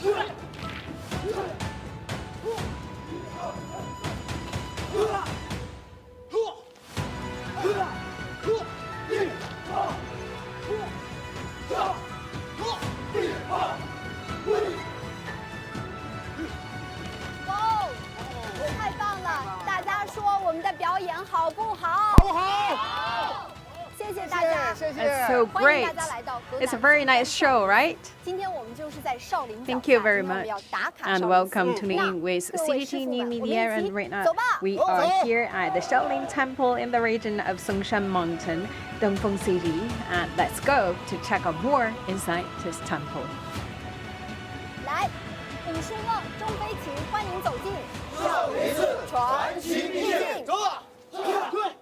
太棒了！大家说我们的表演好不好？好不好？谢谢大家，谢谢。 It's so 欢迎 great. 大家来到河南。 It's a very nice show, right? 今天我们就是在少林脚下。 Thank you very 今天我们要 much. 打卡 And 少林寺。 welcome to Ning with 各位师傅 CGTN 们，我们 Media. 一 And 起 right now 走吧。 we are here at the Shaolin Temple in the region of Songshan Mountain, Dengfeng City. And let's go to check out more inside this temple. 来，武术梦钟飞琴，欢迎走进少林寺传奇秘境。走吧。对。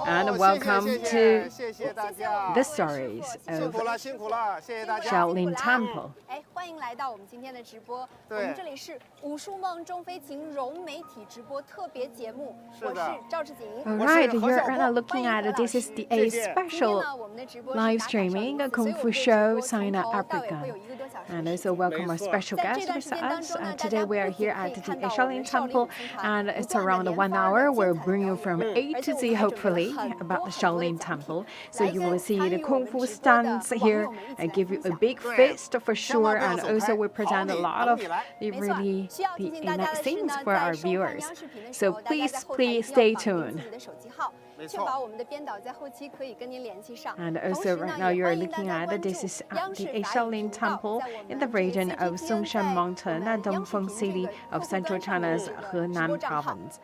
And welcome to 谢谢大家。 the stories 辛 of 苦了，辛苦了，谢谢大家。 Shaolin Temple. 哎，欢迎来到我们今天的直播。我对们这里是武术梦钟飞琴融媒体直播特别节目，我是的是赵志锦。 All right, you're right now looking at this is a 今天 special 呢，我们的直播是 live 打卡少林 streaming 寺 a 所以 Kung 我 Fu 们这个直 show 播从头到尾 Sino-African. 会有1个多小时的 And 时 also 间。 welcome our special 在这 guest 段 with 时间当 us. 中呢， And 大 today 家 we are 不仅 here 可 at 以 the 看到我们 Shaolin 少林 Temple, 舞团 and 不 it's 断的 around 连 1发 hour. 的 We'll 精彩 bring you 表 from 演， A 而且 to 我 Z, 们还准备了 hopefully, 很 about 多 the 很多的 Shaolin 奖品 Temple. 来 So you 跟 will see 参 the 与我 Kung 们 Fu 直播的 stunts 网 here 友们一起 and 来 give you 分 a 享。 big 对 feast for 千万 sure. 不要 And 走 also 开 we 好 present a 礼 lot 等 of 你来。 the 没错， really 需要提 the 醒大家 nice 的是 things 呢， for 在 our 收看 viewers. 央视频的时 So 候，大家在 please, 后台一 please 定要 stay 绑定 tuned. 自己的手机号，没确保错。我们的编导在后期可以跟您联系上。 And 同 also 时 right 呢， now 也 you're 欢迎大 looking 家 at 关注 this is 央 at 视 the 法语 Shaolin 频道， Temple 在我 in 们 the 这个 region of CGTN Songshan 在我 Mountain 们 and 央视 Dengfeng 频这 City 个 of 客户 Central 端上面的 China's 这个直播 Henan 账号。 province.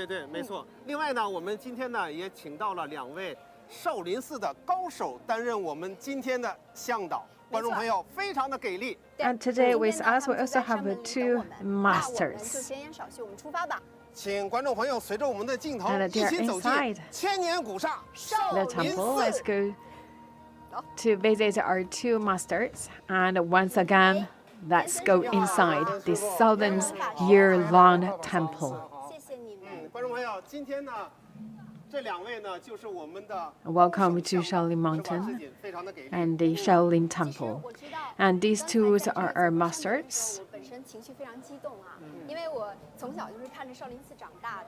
对，没错。另外呢，我们今天呢也请到了2位少林寺的高手担任我们今天的向导。观众朋友非常的给力。 And today with us we also have 2 那我们就 masters. 闲言少叙，我们出发吧。请观众朋友随着我们的镜头 And 一 they're 起走进 inside 千年古刹少 The 林 temple. Let's 寺。 go to visit our 2 masters. And once again, let's go inside this 1,000-year-long temple. 谢谢你们。观众朋友，今天呢，这2位呢就是我们的 Welcome to 高手 Shaolin 向导 Mountain 是吧非常的给力。 and the Shaolin 其实 Temple. 我知道 And these 2刚才在 are 这 our 个 masters. 我本身情绪非常激动啊，因为我从小就是看着少林寺长大的。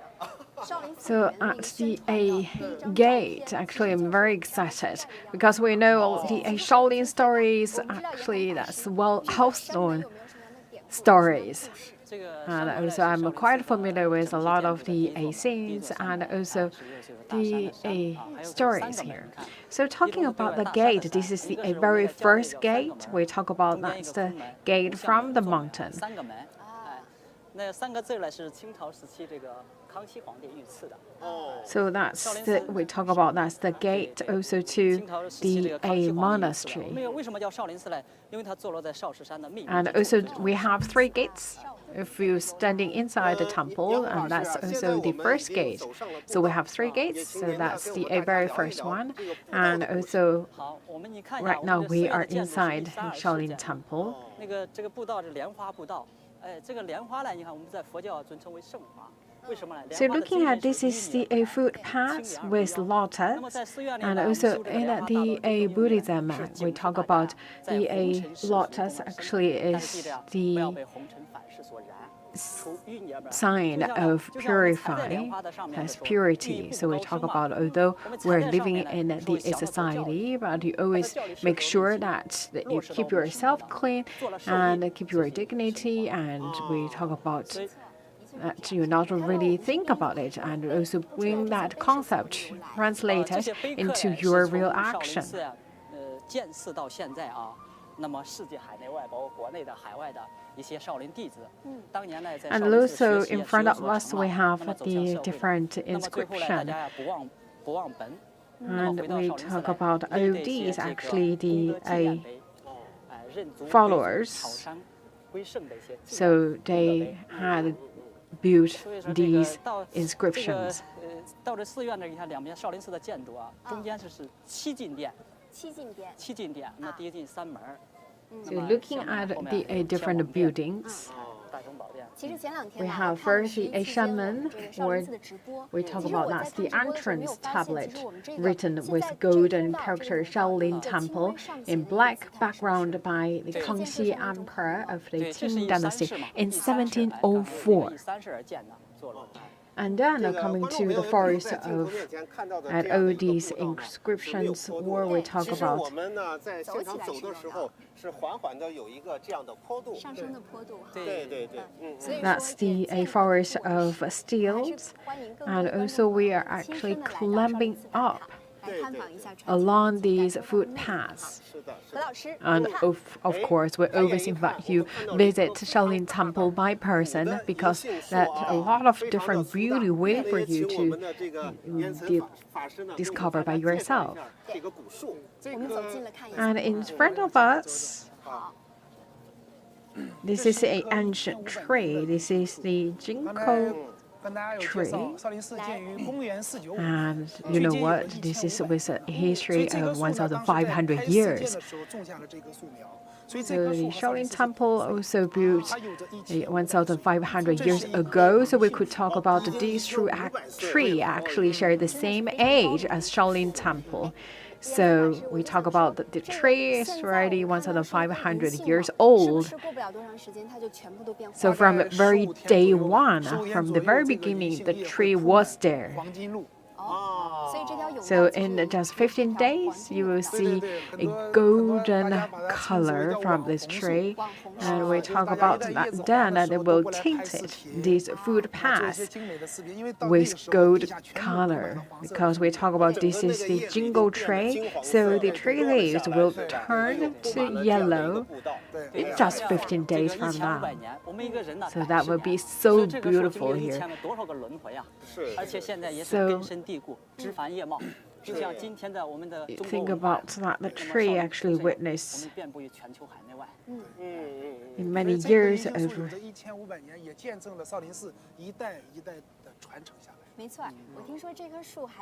少林寺 So 里面那个 at 宣 the 传的第一张照 gate, 片 actually, I'm very excited because we know the Shaolin stories. 我们知道 Actually, 延安 that's 大师 well 这个 house 山门 known 有没有什么样的典故 stories. 这个 And also, I'm quite familiar with a lot of the scenes and also the stories here. So talking about the gate, this is the very first gate. We talk about that's the gate from the mountain. 3个门，那3个字呢是清朝时期这个康熙皇帝御赐的。 So we talk about that's the gate also to 清朝时期这 the 个康熙皇帝御赐的。 monastery. 我们为什么叫少林寺呢？因为它坐落在少室山的密林 And 之 also 中。 we have 3 gates. If you're standing inside the temple, and that's also the first gate. So we have 3 gates. So that's the very first one. And also 好，我们你看一下， right 我 now 们这 we 寺院 are 的建筑是 inside 1324 Shaolin 建 Temple. 这个步道是莲花步道，哎，这个莲花呢，你看我们在佛教尊称为圣花。 为什么呢？ So looking at this is the footpath with lotus, and also in the Buddhism we talk about the lotus actually is the sign of purifying as purity. So we talk about although we're living in the society, but you always make sure that you keep yourself clean and keep your dignity. And we talk about that you not really think about it and also bring that concept translated into your real action. 建寺到现在啊，那么世界海内外，包括国内的、海外的一些少林弟子，当年呢在少 And 林寺 also 学习 in 也 front 有 of 所 us 成 we 了， have 那么走向 the 社会。 different 那么最后呢，大 inscription. 家不忘本。 And we talk about 你 all 得写 these 这个 actually 功 the 德纪念碑，认族归宗 followers 草山归圣的一些纪念 so they had built 所以说这个 these 到 inscriptions. 到这寺院这儿，你看两边少林寺的建筑啊，中间是7进殿7进殿。 ，7进殿，那第一进3门儿。 So looking at the different buildings, We have first a shaman, or we talk about that's the entrance tablet written with golden character Shaolin Temple in black background by the Kangxi Emperor of the Qing Dynasty in 1704. And then coming to the forest of and all these inscriptions, or we talk about that's the a forest of steels, and also we are actually climbing up along these footpaths. And of course, we always invite you visit Shaolin Temple by person because that a lot of different beauty wait for you to discover by yourself. And in front of us, this is an ancient tree. This is the ginkgo tree. And you know what? This is with a history of 1,500 years. So the Shaolin Temple also built 1,500 years ago. So we could talk about this tree actually share the same age as Shaolin Temple. So we talk about the tree is already 1,500 years old. So from very day one, from the very beginning, the tree was there. So in just 15 days, you will see a golden color from this tree. And we talk about that then, and it will tint it, this footpath, with gold color. Because we talk about this is the ginkgo tree, so the tree leaves will turn to yellow in just 15 days from now. So that will be so beautiful here. So think about that the tree actually witnessed in many years over.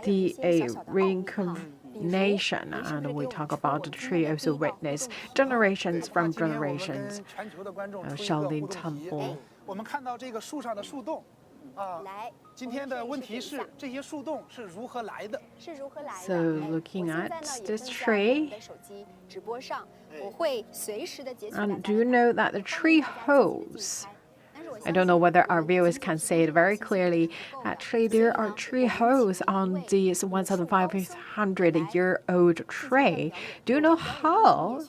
The reincarnation, and we talk about the tree also witness generations from generations of Shaolin Temple. So looking at this tree, and do you know that the tree holes, I don't know whether our viewers can say it very clearly, actually there are tree holes on this 1,500-year-old tree. Do you know how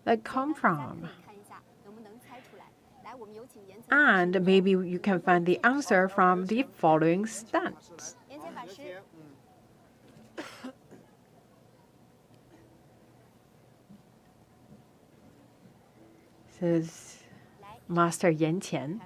they come from? And maybe you can find the answer from the following stunts. Says Master Yan Qian.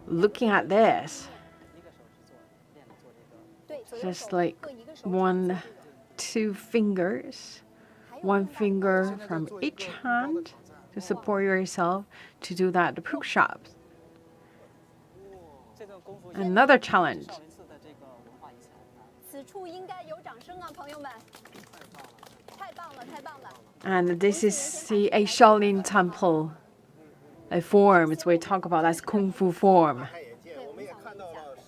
Looking at this, just like 1, 2 fingers, 1 finger from each hand to support yourself to do that push-up. Another challenge. And this is a Shaolin Temple. A form, we talk about as Kung Fu form.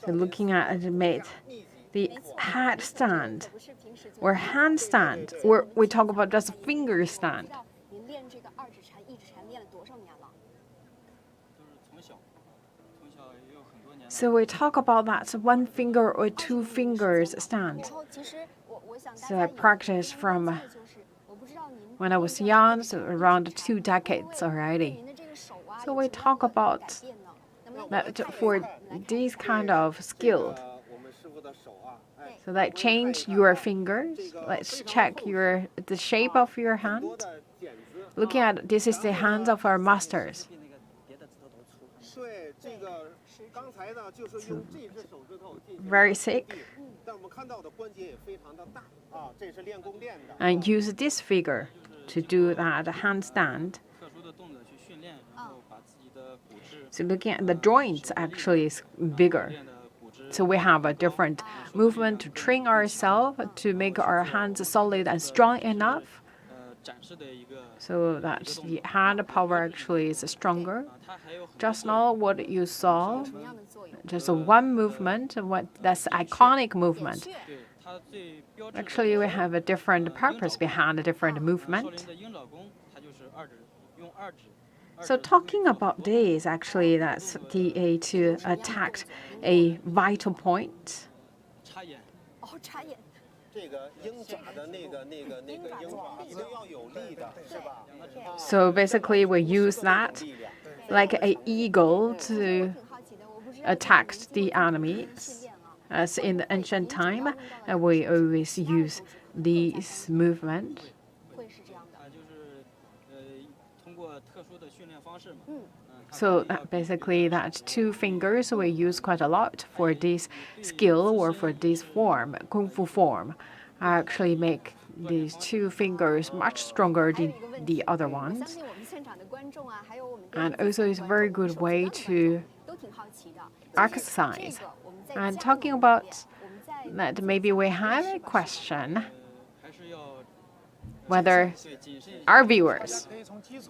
So looking at it, made the headstand or handstand, or we talk about just finger stand. So we talk about that 1 finger or 2 fingers stand. So I practiced from when I was young, so around 2 decades already. So we talk about But for these kind of skill, so like change your fingers. Let's check the shape of your hand. Looking at this is the hands of our masters. Very thick. And use this figure to do that handstand. So looking at the joints actually is bigger. So we have a different movement to train ourselves to make our hands solid and strong enough. So that the hand power actually is stronger. Just now what you saw, just one movement, that's iconic movement. Actually, we have a different purpose behind a different movement. So talking about this, actually, that's to attack a vital point. So basically, we use that like an eagle to attack the enemies. As in the ancient time, we always use this movement. So basically, that two fingers we use quite a lot for this skill or for this form, kung fu form. I actually make these two fingers much stronger than the other ones. And also, it's a very good way to exercise. And talking about that, maybe we have a question whether our viewers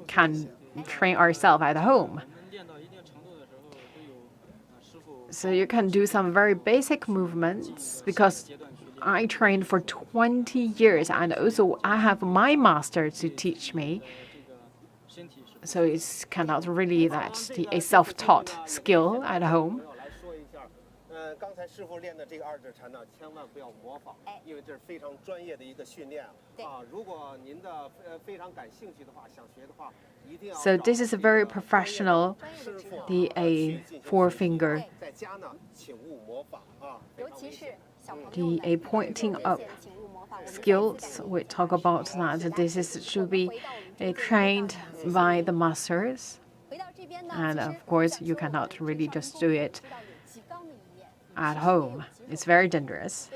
can train ourselves at home. So you can do some very basic movements because I trained for 20 years and also I have my master to teach me. So it's kind of really that a self-taught skill at home. 刚才师傅练的这个二指禅呢，千万不要模仿，因为这是非常专业的一个训练啊。如果您的非常感兴趣的话，想学的话，一定要。So this is a very professional, a four-finger. 在家呢，请勿模仿啊。尤其是小朋友 a pointing up skills. We talk about that. This should be trained by the masters, and of course, you cannot really just do it at home. It's very dangerous.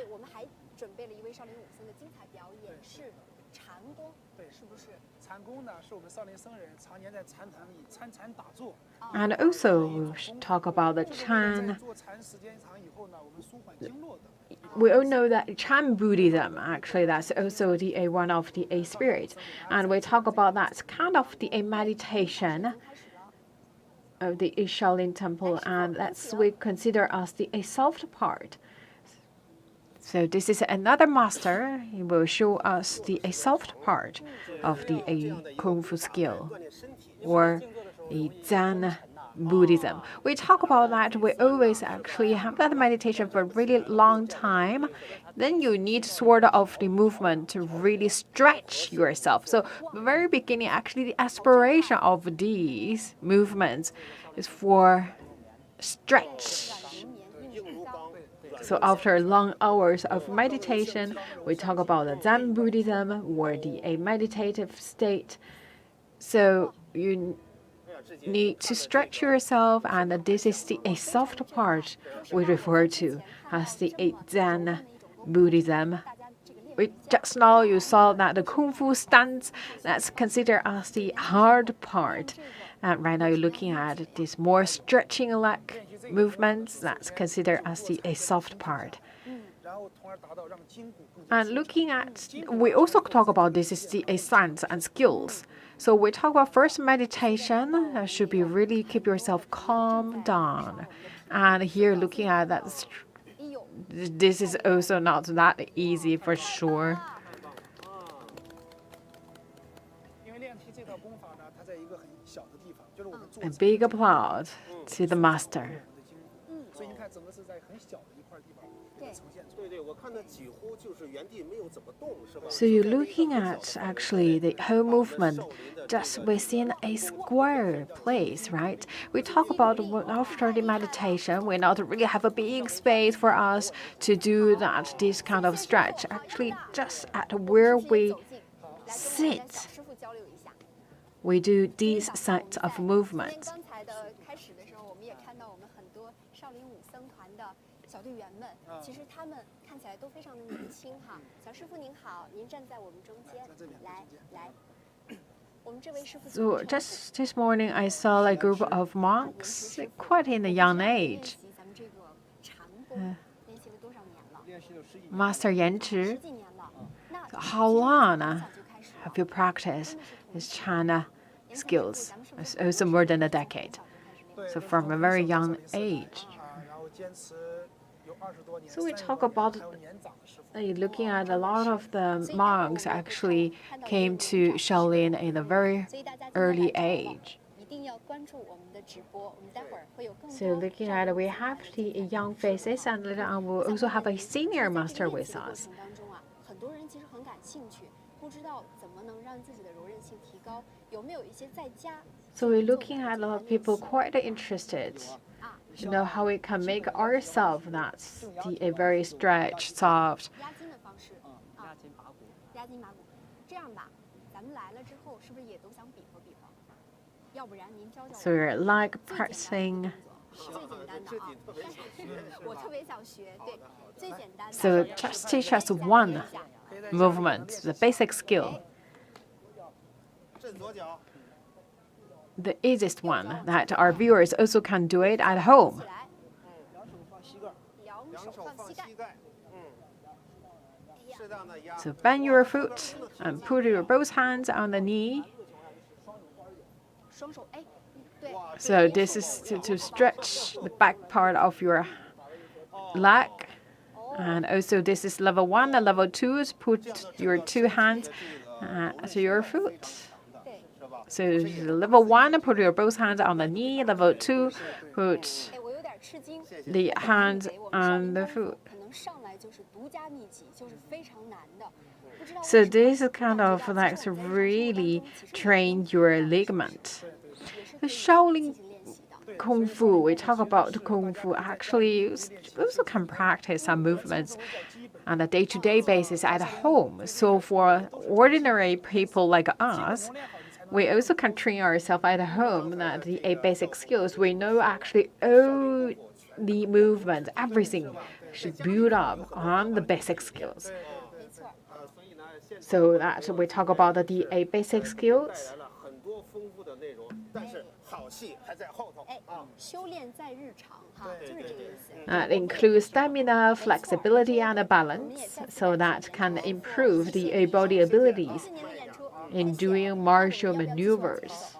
And also, we talk about the Chan. We all know that Chan Buddhism, actually, that's also one of the spirit. And we talk about that kind of a meditation of the Shaolin Temple, and that's we consider as a soft part. So this is another master. He will show us a soft part of the Kung Fu skill, or the Zen Buddhism. We talk about that. We always actually have that meditation for a really long time. Then you need sort of the movement to really stretch yourself. So the very beginning, actually, the aspiration of these movements is for stretch. So after long hours of meditation, we talk about the Zen Buddhism or a meditative state. So you need to stretch yourself, and this is a soft part we refer to as the Zen Buddhism. Just now you saw that the Kung Fu stunts, that's considered as the hard part. And right now you're looking at this more stretching like movements, that's considered as a soft part. And looking at, we also talk about this is the science and skills. So we talk about first meditation, should be really keep yourself calm down. And here looking at that, this is also not that easy for sure. A big applause to the master. So you're looking at actually the whole movement just within a square place, right? We talk about after the meditation, we not really have a big space for us to do this kind of stretch. Actually, just at where we sit, we do these types of movements. 小队员们，其实他们看起来都非常的年轻哈。小师傅您好，您站在我们中间，来，我们这位师傅。So just this morning, I saw a group of monks, quite in a young age. Master Yan Zhi, how long have you practiced this China skills? It's also more than a decade. So from a very young age. So we talk about looking at a lot of the monks actually came to Shaolin in a very early age. So looking at we have the young faces and later on we'll also have a senior master with us. So we're looking at a lot of people quite interested. You know how we can make ourselves that's a very stretched, soft. So you're like pressing. So just teach us one movement, the basic skill. The easiest one that our viewers also can do it at home. So bend your foot and put your both hands on the knee. So this is to stretch the back part of your leg. And also this is level 1 and level 2 is put your 2 hands to your foot. So level 1, put your both hands on the knee. Level 2, put the hands on the foot. So this is kind of like to really train your ligament. The Shaolin Kung Fu, we talk about Kung Fu, actually you also can practice some movements on a day-to-day basis at home. So for ordinary people like us, we also can train ourselves at home, that the basic skills. We know actually all the movements, everything should build up on the basic skills. So that we talk about the basic skills. That includes stamina, flexibility, and balance, so that can improve the body abilities in doing martial maneuvers.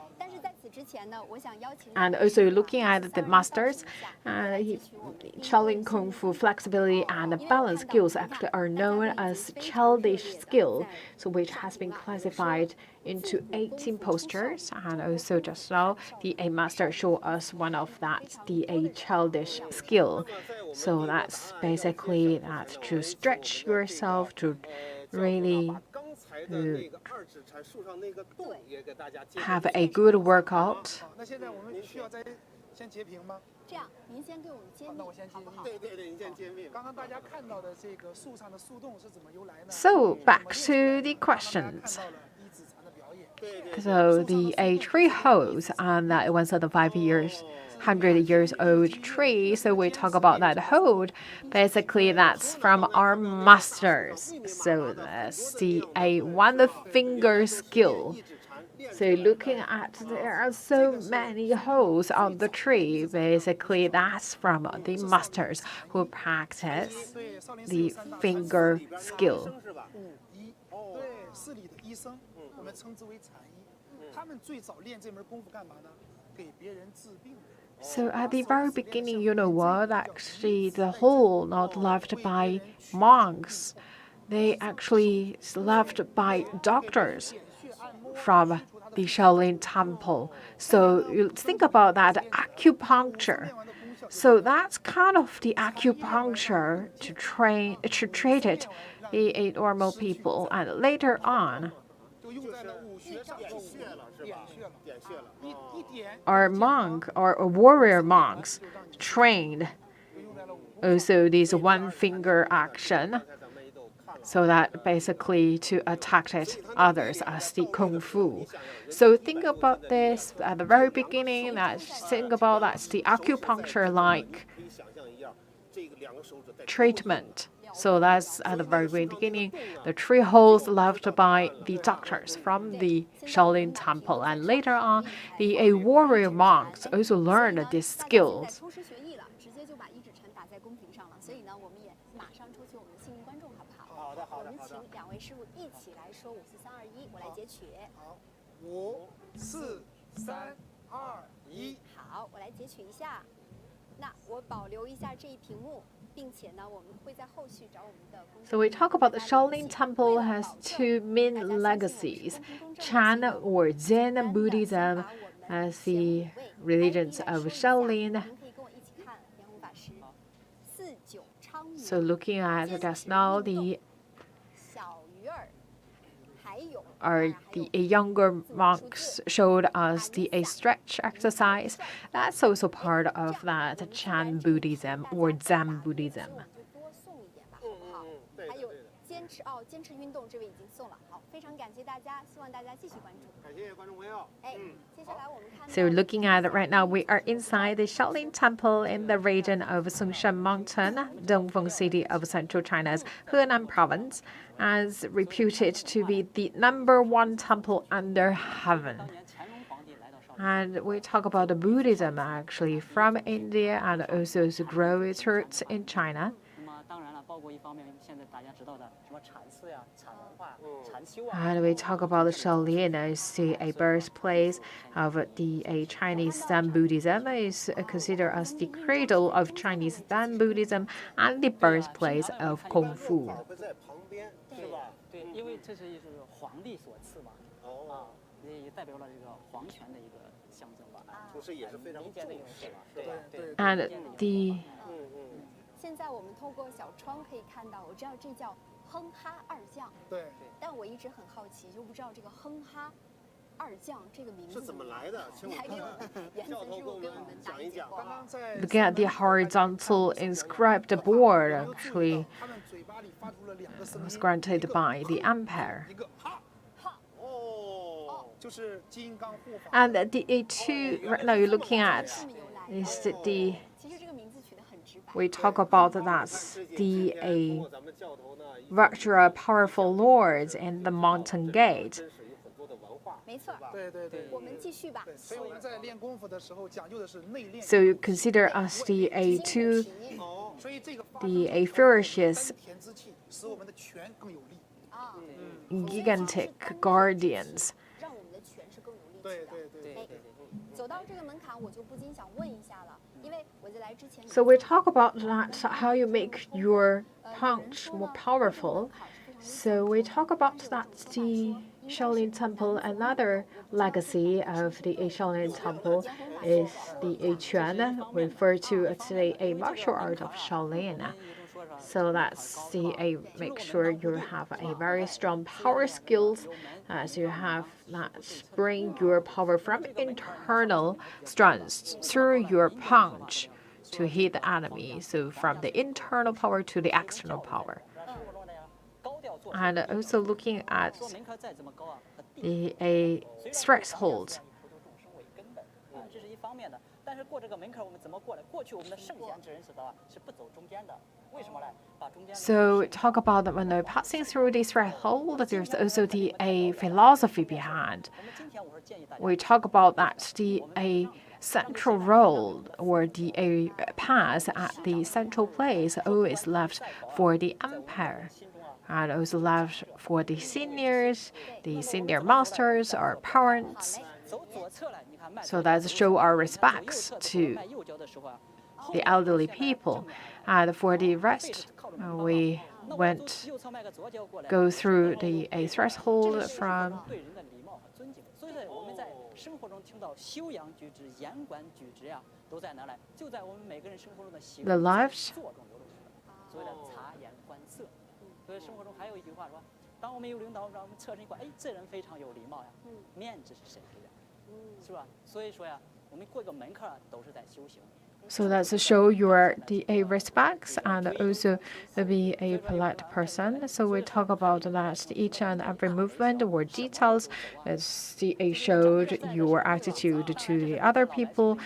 And also looking at the masters, Shaolin Kung Fu flexibility and balance skills actually are known as childish skill, so which has been classified into 18 postures. And also just now, the master showed us one of that, the childish skill. So that's basically that to stretch yourself, to really have a good workout. So back to the questions. So the tree holds on that 1,500 years old tree. So we talk about that hold. Basically, that's from our masters. So that's the one finger skill. So looking at, there are so many holes on the tree. Basically, that's from the masters who practice the finger skill. So at the very beginning, you know what? Actually, the hole not left by monks. They actually left by doctors from the Shaolin Temple. So you think about that acupuncture. So that's kind of the acupuncture to treat it the normal people, and later on, our monk or warrior monks trained also this one finger action, so that basically to attack others as the kung fu. So think about this at the very beginning. Think about that's the acupuncture-like treatment. So that's at the very beginning, the 3 holes left by the doctors from the Shaolin Temple. And later on, the warrior monks also learned these skills. So we talk about the Shaolin Temple has 2 main legacies, Chan or Zen Buddhism as the religions of Shaolin. So looking at just now, the younger monks showed us the stretch exercise. That's also part of that Chan Buddhism or Zen Buddhism. So looking at it right now, we are inside the Shaolin Temple in the region of Songshan Mountain, Dengfeng City of central China's Henan province, as reputed to be the #1 temple under heaven. And we talk about the Buddhism actually from India and also to grow its roots in China. And we talk about the Shaolin as a birthplace of the Chinese Zen Buddhism, is considered as the cradle of Chinese Zen Buddhism and the birthplace of Kung Fu. And the 现在我们透过小窗可以看到，我知道这叫哼哈二将。对。但我一直很好奇，就不知道这个哼哈二将这个名字是怎么来的？来给我们原子师傅给我们讲一讲。Looking at the horizontal inscribed board, actually, was granted by the empire. And the 2 right now you're looking at is the we talk about that's the virtual powerful lords in the mountain gate. So you consider us the A2, the ferocious, gigantic guardians. So we talk about that, how you make your punch more powerful. So we talk about that the Shaolin Temple, another legacy of the Shaolin Temple is the Quan, referred to as a martial art of Shaolin. So that's the make sure you have a very strong power skills, as you have that bring your power from internal strength through your punch to hit the enemy. So from the internal power to the external power. And also looking at the threshold. So talk about when they're passing through this threshold, there's also a philosophy behind. We talk about that the central role or the path at the central place always left for the empire, and also left for the seniors, the senior masters or parents. So that's show our respects to the elderly people. And for the rest, we go through the threshold from 生活中听到修养举止、言管举止呀，都在哪来？就在我们每个人生活中的行为 The lives 做中流露出来。所谓的察言观色。所以生活中还有一句话说，当我们有领导，让我们侧身一观，哎，这人非常有礼貌呀，面子是谁给的？是吧？所以说呀，我们过一个门槛都是在修行。So that's to show your a respects and also be a polite person. So we talk about that each and every movement or details as showed your attitude to the other people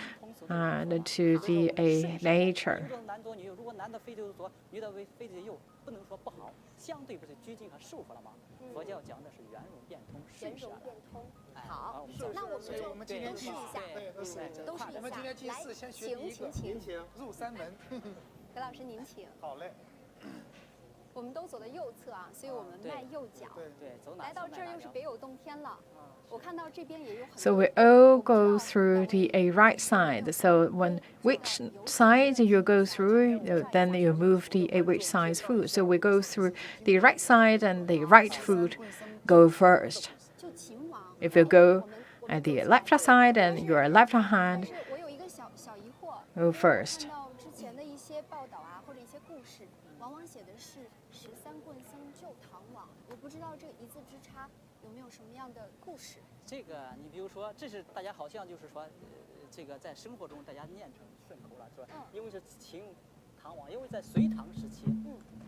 and to the nature. 如果男的非得左，女的非得右，不能说不好，相对不是拘禁和束缚了吗？佛教讲的是圆融变通，顺势而来。好，那我们今天试一下，都试一下。我们今天第4先学第1个，请入山门。葛老师您请。好嘞。我们都走的右侧啊，所以我们迈右脚。对，走哪？来到这儿又是别有洞天了。我看到这边也有很多。So we all go through the right side. So when which side you go through, then you move the which side's foot. So we go through the right side and the right foot go first. If you go at the left side and your left hand go first. 这个，你比如说，这是大家好像就是说，这个在生活中大家念成顺口了，是吧？因为是秦唐王，因为在隋唐时期，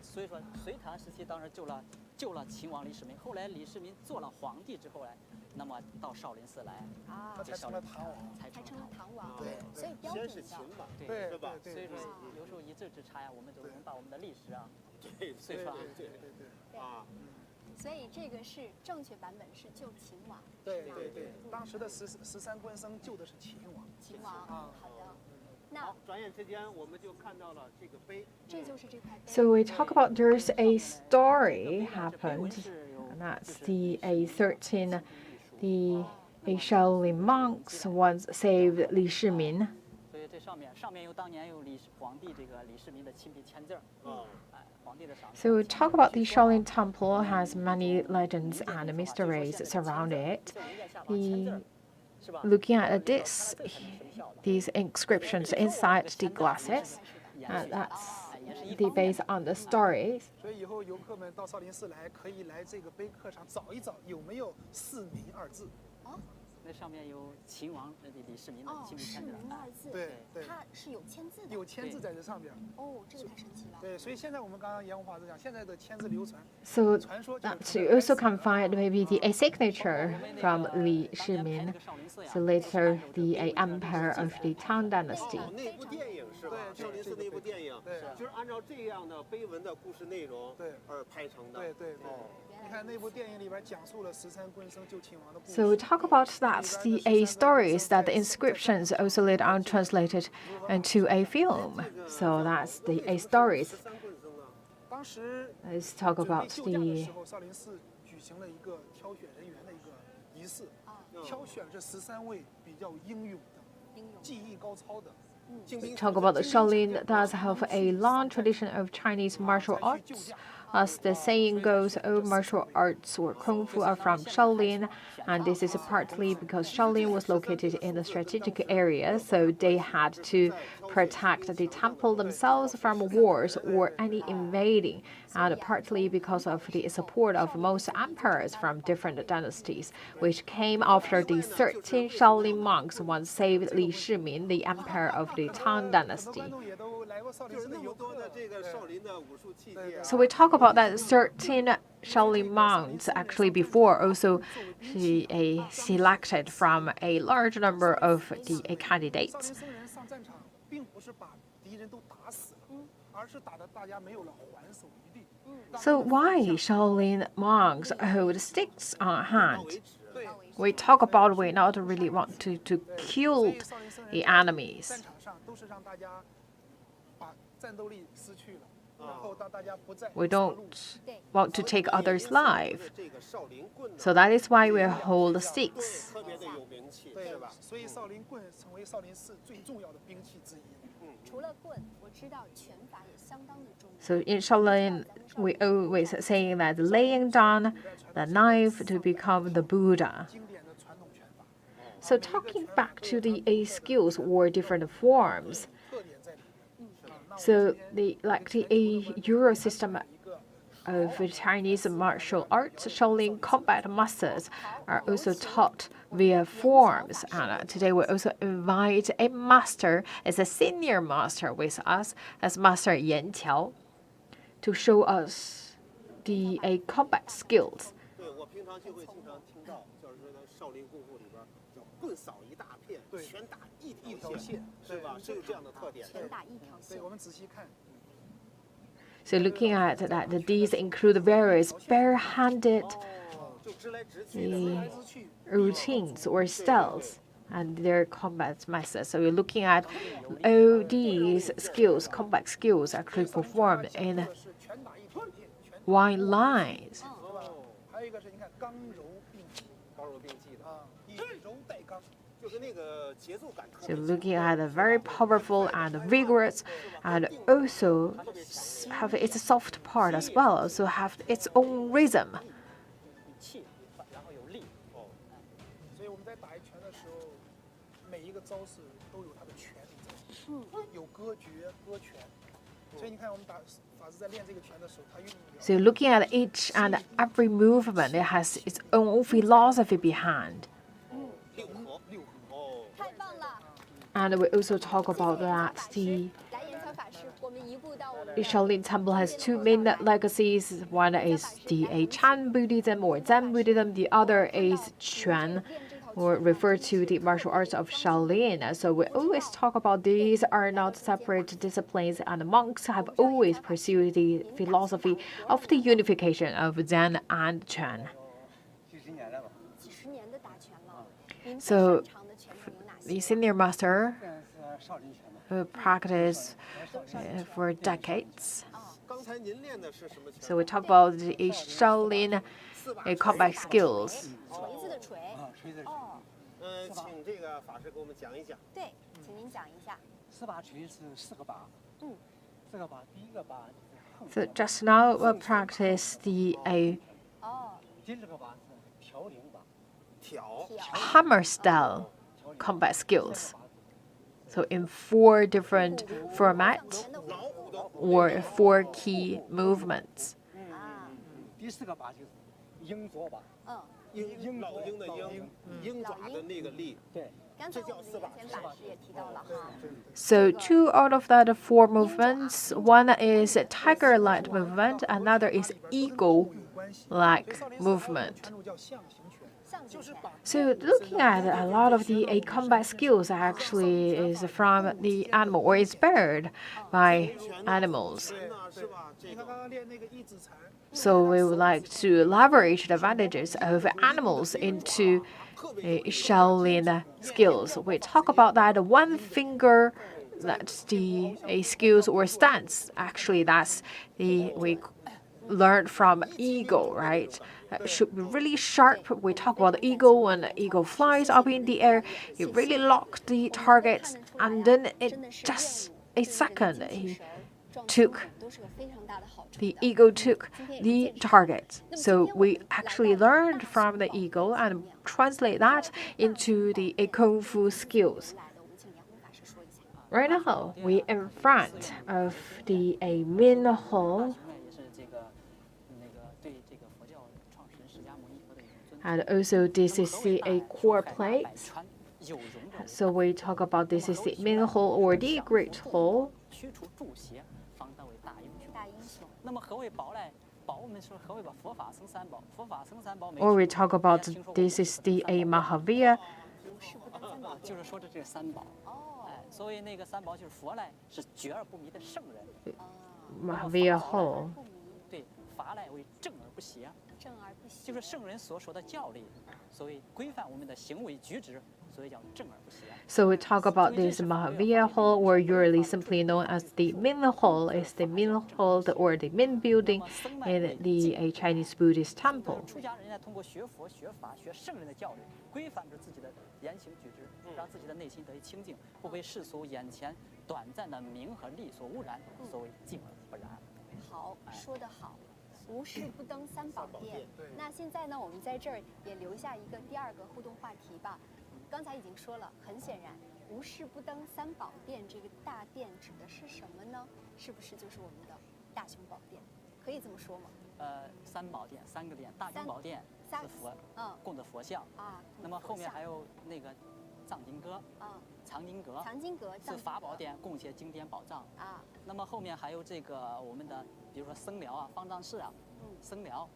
所以说隋唐时期当时救了秦王李世民，后来李世民做了皇帝之后呢，那么到少林寺来他才成了唐王，才成了唐王。对，所以标准的，对，是吧？所以说有时候一字之差呀，我们都能把我们的历史啊，对，啊。所以这个是正确版本是救秦王。对，当时的13棍僧救的是秦王。秦王啊，好的。那转眼之间我们就看到了这个碑。这就是这块碑。So we talk about there's a story happened, and that's the 13 Shaolin monks once saved Li Shimin. 所以这上面有当年有皇帝这个李世民的亲笔签字。So we talk about the Shaolin Temple has many legends and mysteries surround it. Looking at these inscriptions inside the glasses, and that's based on the stories. 所以以后游客们到少林寺来，可以来这个碑刻上找一找有没有“世民”二字。那上面有秦王李世民的亲笔签字。对，它是有签字的。有签字在这上边。这个太神奇了。对，所以现在我们刚刚严文华是讲，现在的签字流传。So that you also can find maybe a signature from Li Shimin. So later the emperor of the Tang Dynasty. 那部电影是吧？少林寺那部电影，就是按照这样的碑文的故事内容而拍成的。对。你看那部电影里边讲述了13棍僧救秦王的故事。 So we talk about that the stories that the inscriptions also later on translated into a film. So that's the stories. 当时 Let's talk about 救驾的 the 时候，少林寺举行了一个挑选人员的一个仪式，挑选这13位比较英勇的、技艺高超的。 talk about the Shaolin does have a long tradition of Chinese martial arts. As the saying goes, all martial arts or kung fu are from Shaolin, and this is partly because Shaolin was located in a strategic area, so they had to protect the temple themselves from wars or any invading, and partly because of the support of most emperors from different dynasties, which came after the 13 Shaolin monks once saved Li Shimin, the emperor of the Tang Dynasty. So we talk about that 13 Shaolin monks actually before also selected from a large number of the candidates. So why Shaolin monks hold sticks on hand? We talk about we not really want to kill the enemies. We don't want to take others' life. So that is why we hold sticks. So in Shaolin, we always say that laying down the knife to become the Buddha. So talking back to the skills or different forms. So the Euro system of Chinese martial arts, Shaolin combat masters are also taught via forms. And today we also invite a master as a senior master with us, as Master Yan Qiao, to show us the combat skills. So looking at that, these include various barehanded routines or styles and their combat methods. So you're looking at all these skills, combat skills, actually performed in one line. So looking at a very powerful and vigorous, and also have its soft part as well, also have its own rhythm. So looking at each and every movement, it has its own philosophy behind. And we also talk about that the Shaolin Temple has two main legacies. One is the Chan Buddhism or Zen Buddhism. The other is Quan, or refer to the martial arts of Shaolin. So we always talk about these are not separate disciplines, and monks have always pursued the philosophy of the unification of Zen and Quan. So the senior master who practiced for decades. So we talk about the Shaolin combat skills. So just now we practice the hammer style combat skills. So in 4 different formats or 4 key movements. So 2 out of that 4 movements, one is tiger-like movement, another is eagle-like movement. So looking at a lot of the combat skills actually is from the animal or inspired by animals. So we would like to leverage the advantages of animals into Shaolin skills. We talk about that one finger, that's the skills or stunts. Actually, that's we learned from eagle, right? Should be really sharp. We talk about the eagle. When the eagle flies up in the air, you really lock the target, and then just a second, the eagle took the target. So we actually learned from the eagle and translate that into the kung fu skills. Right now, we're in front of the main hall. And also this is a core place. So we talk about this is the main hall or the great hall. Or we talk about this is the Mahavira. Mahavira Hall. So we talk about this Mahavira Hall, or usually simply known as the Min Hall, is the Min Hall or the Min building in the Chinese Buddhist temple. 刚才已经说了，很显然，无事不登三宝殿，这个大殿指的是什么呢？是不是就是我们的大雄宝殿？可以这么说吗？三宝殿，3个殿，大雄宝殿是佛，供的佛像啊。那么后面还有那个藏经阁，藏经阁是法宝殿，供一些经典宝藏啊。那么后面还有这个我们的，比如说僧寮啊、方丈室啊，僧寮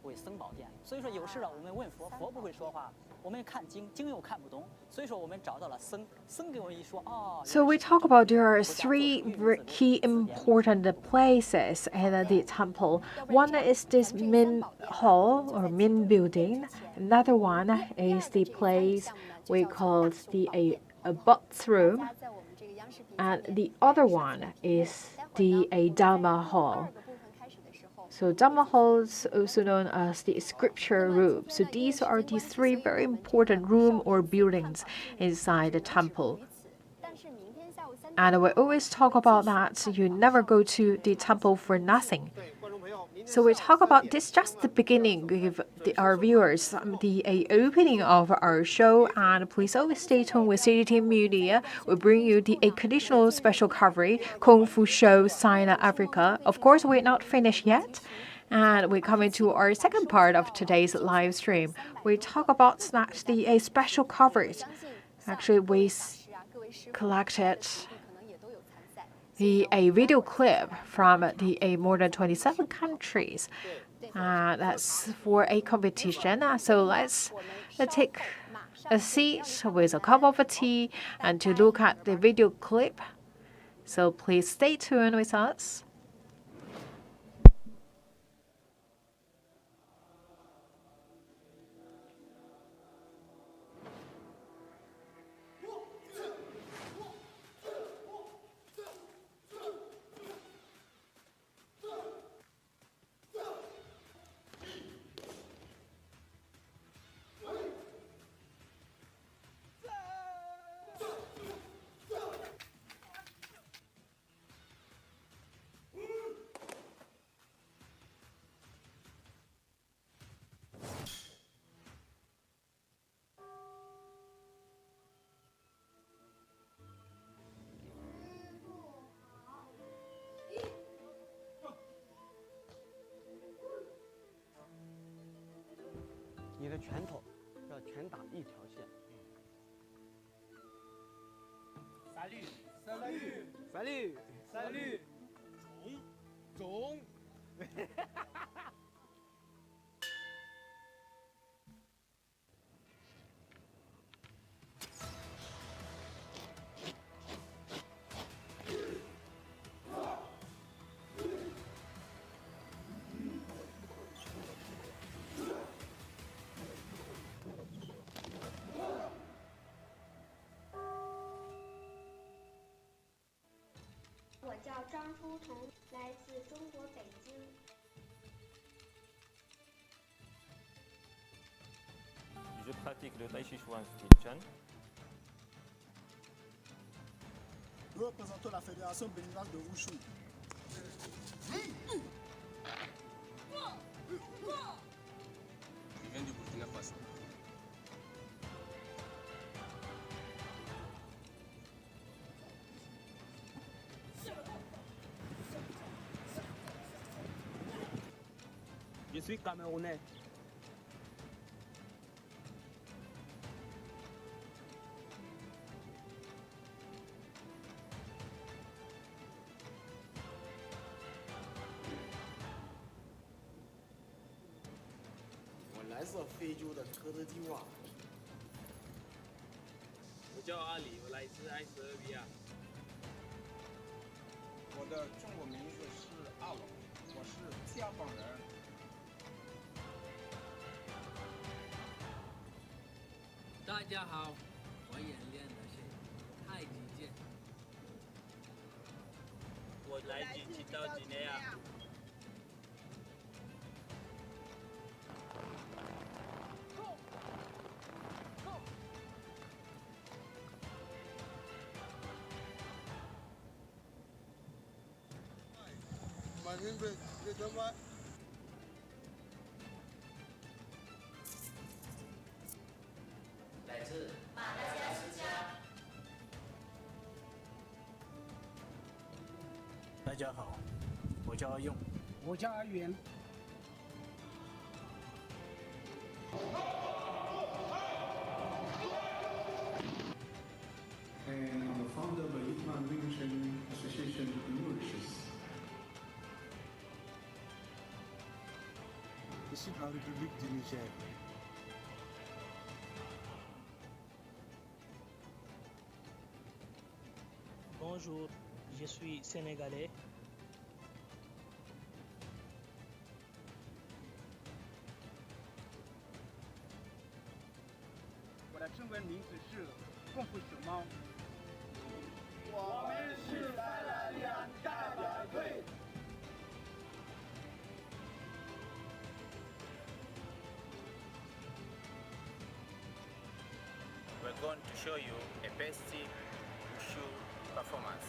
为僧宝殿。所以说有事了，我们问佛，佛不会说话。我们看经，经又看不懂，所以说我们找到了僧，僧给我一说，哦。So we talk about there are 3 key important places in the temple. One is this main hall or main building. Another one is the place we call the bathroom, and the other one is the Dharma hall. So Dhamma hall is also known as the scripture room. So these are the 3 very important room or buildings inside the temple. And we always talk about that you never go to the temple for nothing. So we talk about this just the beginning, give our viewers the opening of our show, and please always stay tuned with CGTN Media. We bring you the conditional special coverage, Kung Fu Show Sino-Africa. Of course, we're not finished yet. And we come into our second part of today's live stream. We talk about that the special coverage. Actually, we collected a video clip from the more than 27 countries. That's for a competition. So let's take a seat with a cup of tea and to look at the video clip. So please stay tuned with us.你的拳头要全打一条线。三律，三律，三律，三律，总。我叫张书彤，来自中国北京。Je pratique le tai chi chuan Chan. Nous représentons la Fédération béninoise de Wushu. Je viens du Burkina Faso. Je suis camerounais. Je 来自非洲的科特迪瓦。我叫阿里，我来自埃塞俄比亚。我的中国名字是阿龙，我是家邦人。大家好，我演练的是太极剑。我来自吉岛几内亚。来自马来西亚。大家好，我叫阿用。我叫阿元。And I'm the founder of the Henan Wing Association in Mauritius. je suis en République du Niger. Bonjour, je suis sénégalais. 我的中文名字是功夫熊猫。我们是三蓝两代表队。We're going to show you a basic wushu performance.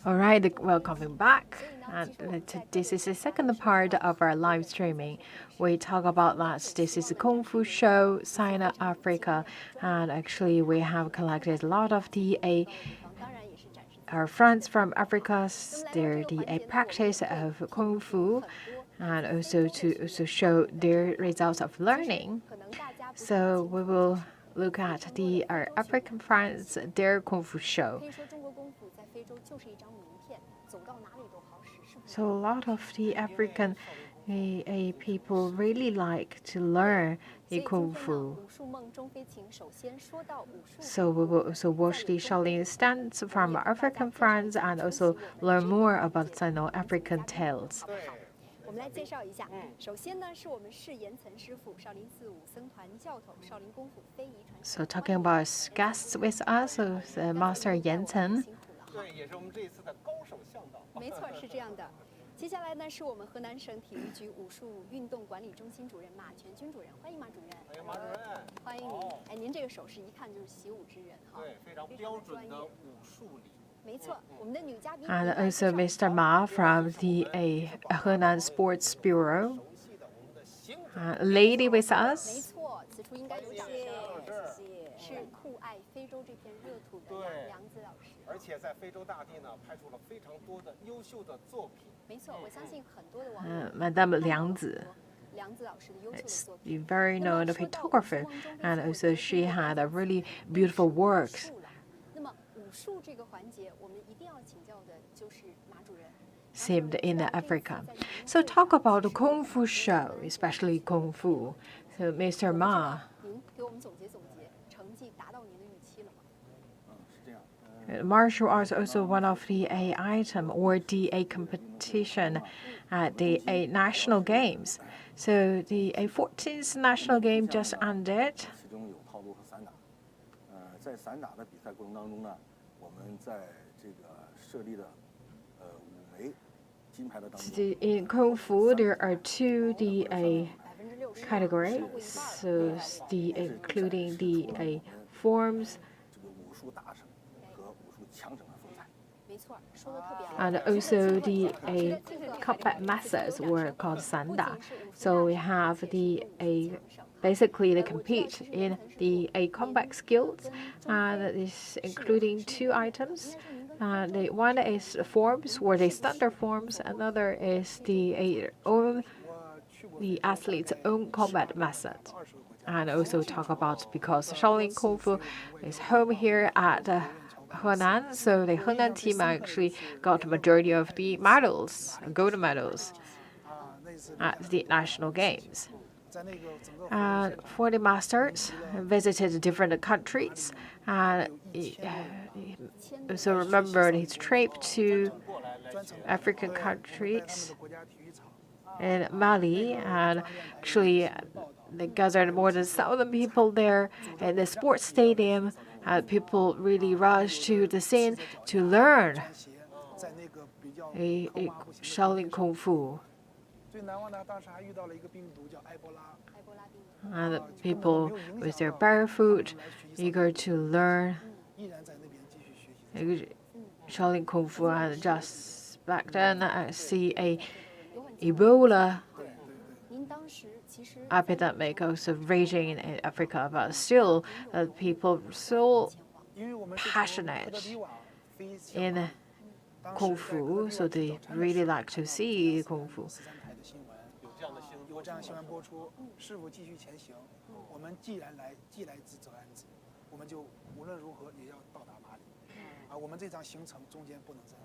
All right, welcome back. And this is the second part of our live streaming. We talk about that this is a Kung Fu show, Sino-Africa, and actually we have collected a lot of our friends from Africa, their practice of Kung Fu, and also to show their results of learning. So we will look at our African friends, their Kung Fu show. So a lot of the African people really like to learn Kung Fu. So we will also watch the Shaolin stunts from our African friends and also learn more about Sino-African tales. 我们来介绍一下，首先呢是我们释延岑师傅，少林寺武僧团教头，少林功夫非遗传。So talking about guests with us, so Master Yan Chen. 对，也是我们这一次的高手向导。没错，是这样的。接下来呢是我们河南省体育局武术运动管理中心主任马全军主任，欢迎马主任。欢迎马主任。欢迎您。哎，您这个手势一看就是习武之人哈。对，非常标准的武术礼。 And also Mr. Ma from the Henan Sports Bureau. Lady with us. Madame Liang Zi. It's a very known photographer, and also she had a really beautiful works. Saved in Africa. So talk about the Kung Fu show, especially Kung Fu. So Mr. Ma. Martial arts also one of the item or the competition at the national games. So the 14th national game just ended. In Kung Fu, there are two categories, so including the forms and also the combat methods were called sanda. So we have basically they compete in the combat skills, and this including two items. One is forms, or the standard forms. Another is the athlete's own combat method. And also talk about because Shaolin Kung Fu is home here at Henan, so the Henan team actually got the majority of the medals, gold medals, at the national games. 40 masters visited different countries. So remembered his trip to African countries in Mali, and actually they gathered more than 1,000 people there in the sports stadium, and people really rushed to the scene to learn a Shaolin Kung Fu. And people with their barefoot, eager to learn Shaolin Kung Fu, and just back then I see a Ebola epidemic also raging in Africa, but still people so passionate in Kung Fu, so they really like to see Kung Fu.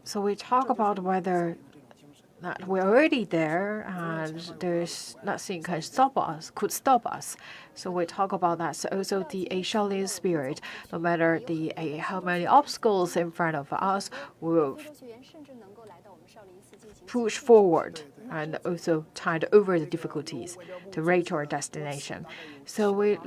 So we talk about whether that we're already there and there's nothing could stop us. So we talk about that. So also the Shaolin spirit, no matter how many obstacles in front of us, will push forward and also tide over the difficulties to reach our destination. So we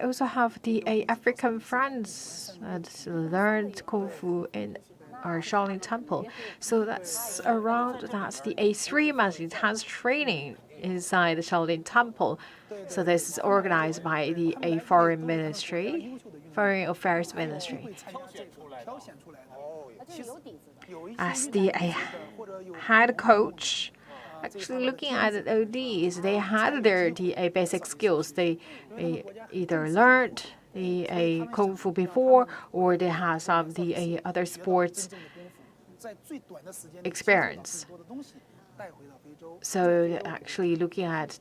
also have the African friends that learned Kung Fu in our Shaolin Temple. So that's around the 3 months intense training inside the Shaolin Temple. So this is organized by the Foreign Affairs Ministry. As the head coach, actually looking at the ODs, they had their basic skills. They either learned the Kung Fu before, or they have some the other sports experience. So actually looking at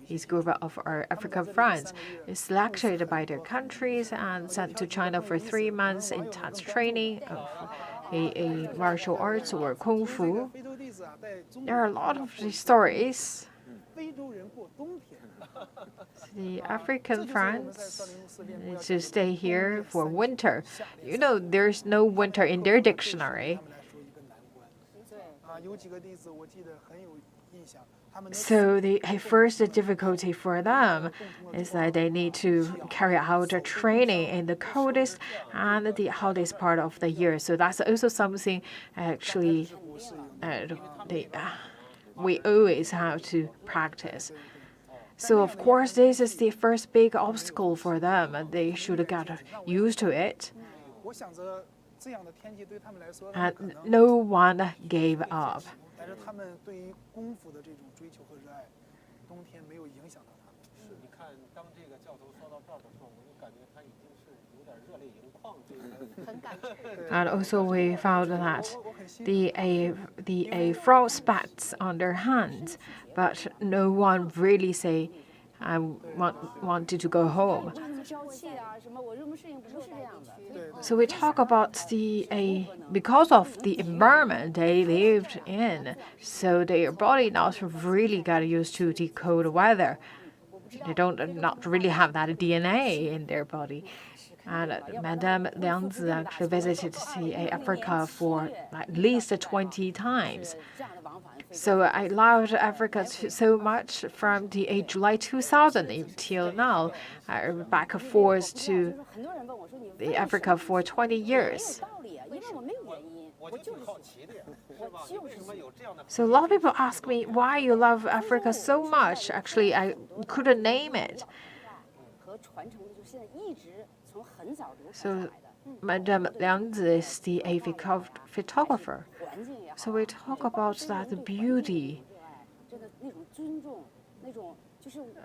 his group of our African friends is selected by their countries and sent to China for 3 months intense training of a martial arts or Kung Fu. There are a lot of stories. The African friends need to stay here for winter. You know, there's no winter in their dictionary. So the first difficulty for them is that they need to carry out a training in the coldest and the hottest part of the year. So that's also something actually we always have to practice. So of course this is the first big obstacle for them, and they should get used to it. And no one gave up. And also we found that the frostbites on their hands, but no one really say I wanted to go home. So we talk about because of the environment they lived in, so their body not really got used to the cold weather. They not really have that DNA in their body. And Madame Liangzi actually visited Africa for at least 20 times. So I loved Africa so much from the July 2000 until now. Back and forth to Africa for 20 years. So a lot of people ask me why you love Africa so much. Actually, I couldn't name it. So Madame Liangzi is the photographer. So we talk about that beauty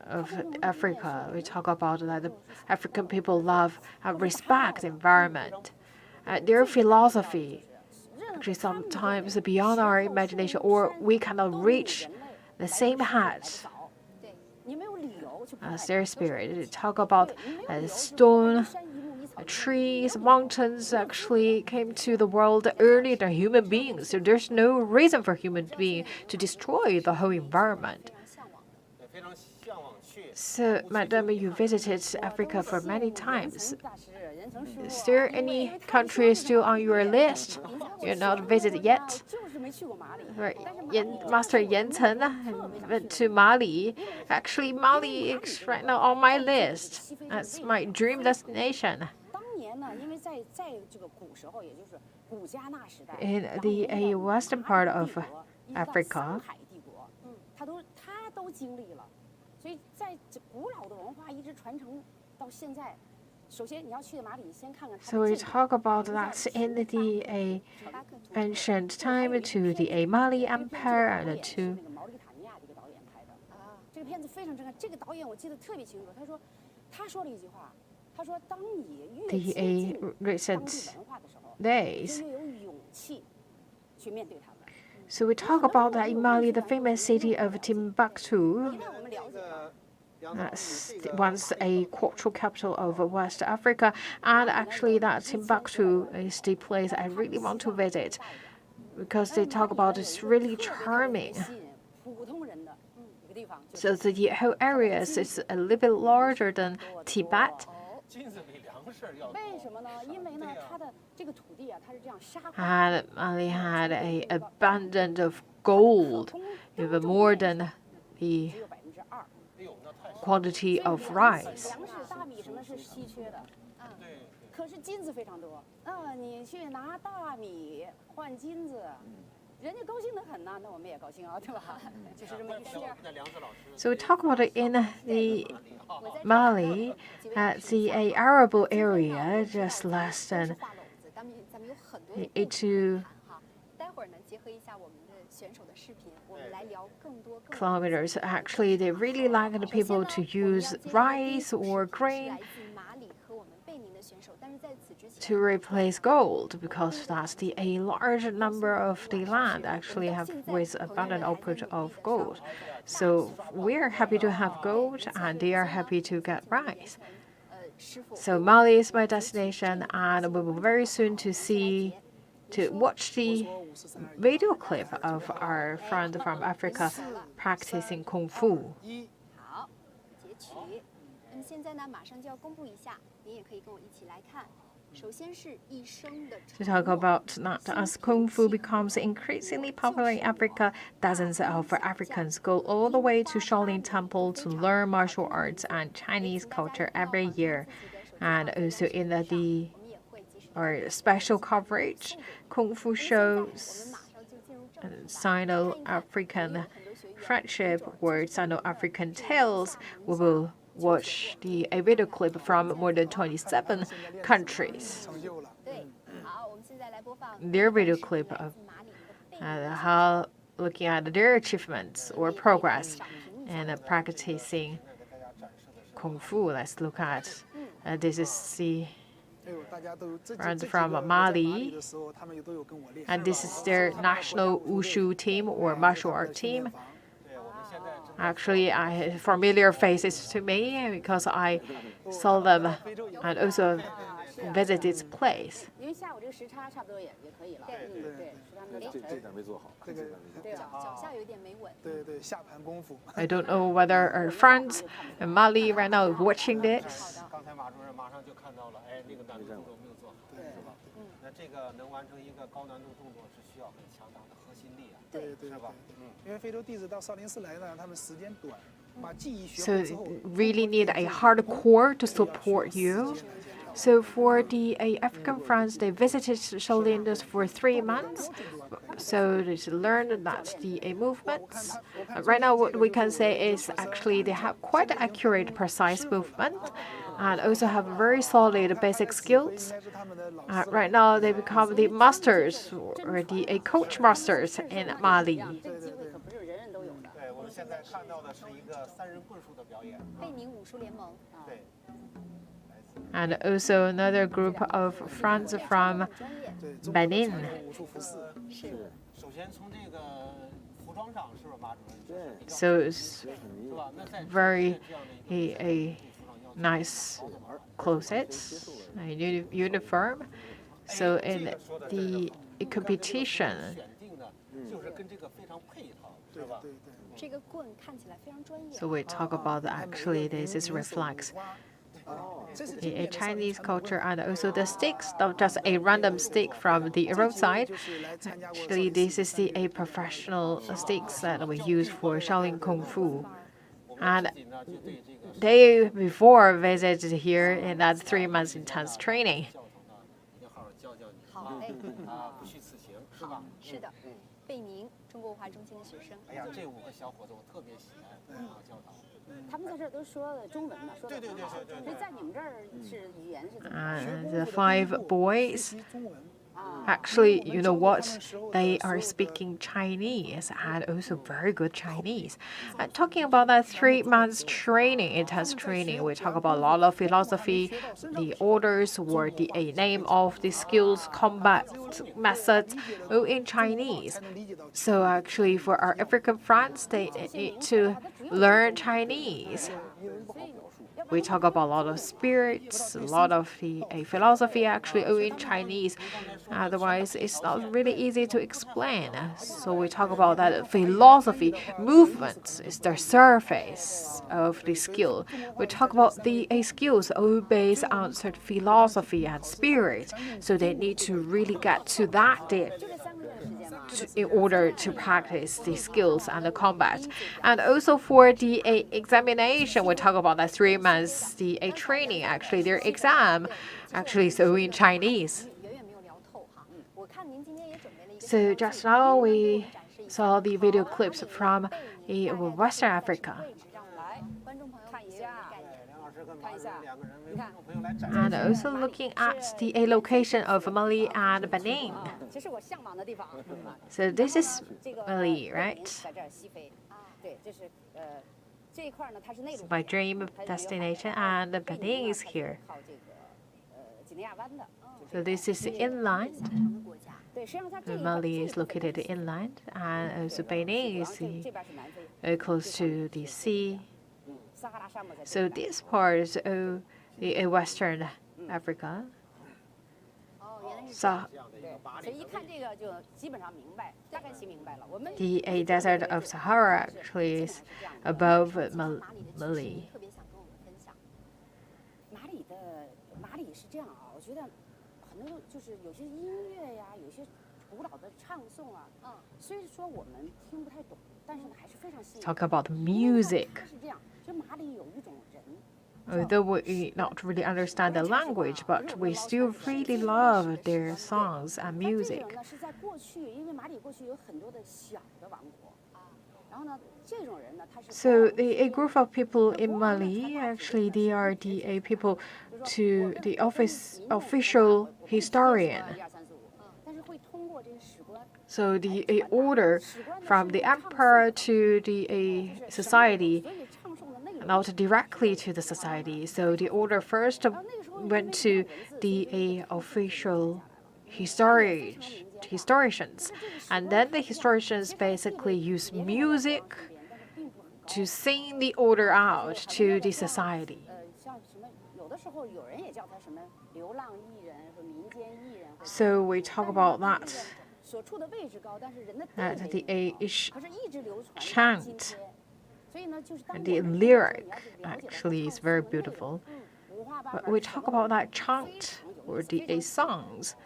of Africa. We talk about that the African people love and respect the environment. Their philosophy actually sometimes beyond our imagination, or we cannot reach the same height as their spirit. They talk about stone, trees, mountains actually came to the world earlier than human beings. So there's no reason for human beings to destroy the whole environment. So, Madam, you visited Africa for many times. Is there any country still on your list you're not visited yet? Right. Master Yan Chen went to Mali. Actually, Mali is right now on my list. That's my dream destination. In the western part of Africa, so we talk about that in the ancient time to the Mali Empire and to the recent days. So we talk about that in Mali, the famous city of Timbuktu. That's once a cultural capital of West Africa, and actually that Timbuktu is the place I really want to visit because they talk about it's really charming. So the whole area is a little bit larger than Tibet. And Mali had an abundance of gold, even more than the quantity of rice. So we talk about it in the Mali, at the arable area, just less than 82 kilometers. Actually, they really like the people to use rice or grain to replace gold because that's a large number of the land actually have with abundant output of gold. So we're happy to have gold and they are happy to get rice. So Mali is my destination and we will very soon to watch the video clip of our friend from Africa practicing Kung Fu. To talk about that, as Kung Fu becomes increasingly popular in Africa, dozens of Africans go all the way to Shaolin Temple to learn martial arts and Chinese culture every year. And also in the special coverage, Kung Fu shows, Sino-African friendship or Sino-African tales. We will watch a video clip from more than 27 countries. Their video clip of how looking at their achievements or progress and practicing Kung Fu. Let's look at this is the friends from Mali, and this is their national wushu team or martial art team. Actually, familiar faces to me because I saw them and also visit this place. I don't know whether our friends in Mali right now are watching this. So really need a hardcore to support you. So for the African friends, they visited Shaolin for 3 months. So they learned that the movements. Right now, what we can say is actually they have quite accurate, precise movement, and also have very solid basic skills. Right now, they become the masters or the coach masters in Mali. And also another group of friends from Benin. So it's very nice clothes, a uniform. So in the competition, So we talk about actually this is reflex a Chinese culture, and also the sticks, not just a random stick from the roadside. Actually, this is a professional sticks that we use for Shaolin Kung Fu. And they before visited here in that 3 months intense training. And the 5 boys, actually, you know what? They are speaking Chinese and also very good Chinese. And talking about that 3 months training, intense training, we talk about a lot of philosophy, the orders or the name of the skills, combat methods, all in Chinese. So actually, for our African friends, they need to learn Chinese. We talk about a lot of spirits, a lot of the philosophy actually all in Chinese. Otherwise, it's not really easy to explain. So we talk about that philosophy, movements is the surface of the skill. We talk about the skills all based on certain philosophy and spirit. So they need to really get to that depth in order to practice the skills and the combat. And also for the examination, we talk about that 3 months the training. Actually, their exam actually is all in Chinese. So just now we saw the video clips from Western Africa. And also looking at the location of Mali and Benin. So this is Mali, right? So my dream destination, and Benin is here. So this is inland. Mali is located inland, and also Benin is close to the sea. So this part is Western Africa. So the desert of Sahara actually is above Mali. Talk about music. Although we not really understand the language, but we still really love their songs and music. So a group of people in Mali, actually, they are the people to the official historian. So the order from the emperor to the society, not directly to the society. So the order first went to the official historians, and then the historians basically use music to sing the order out to the society. So we talk about that. The chant, and the lyric actually is very beautiful. But we talk about that chant or the songs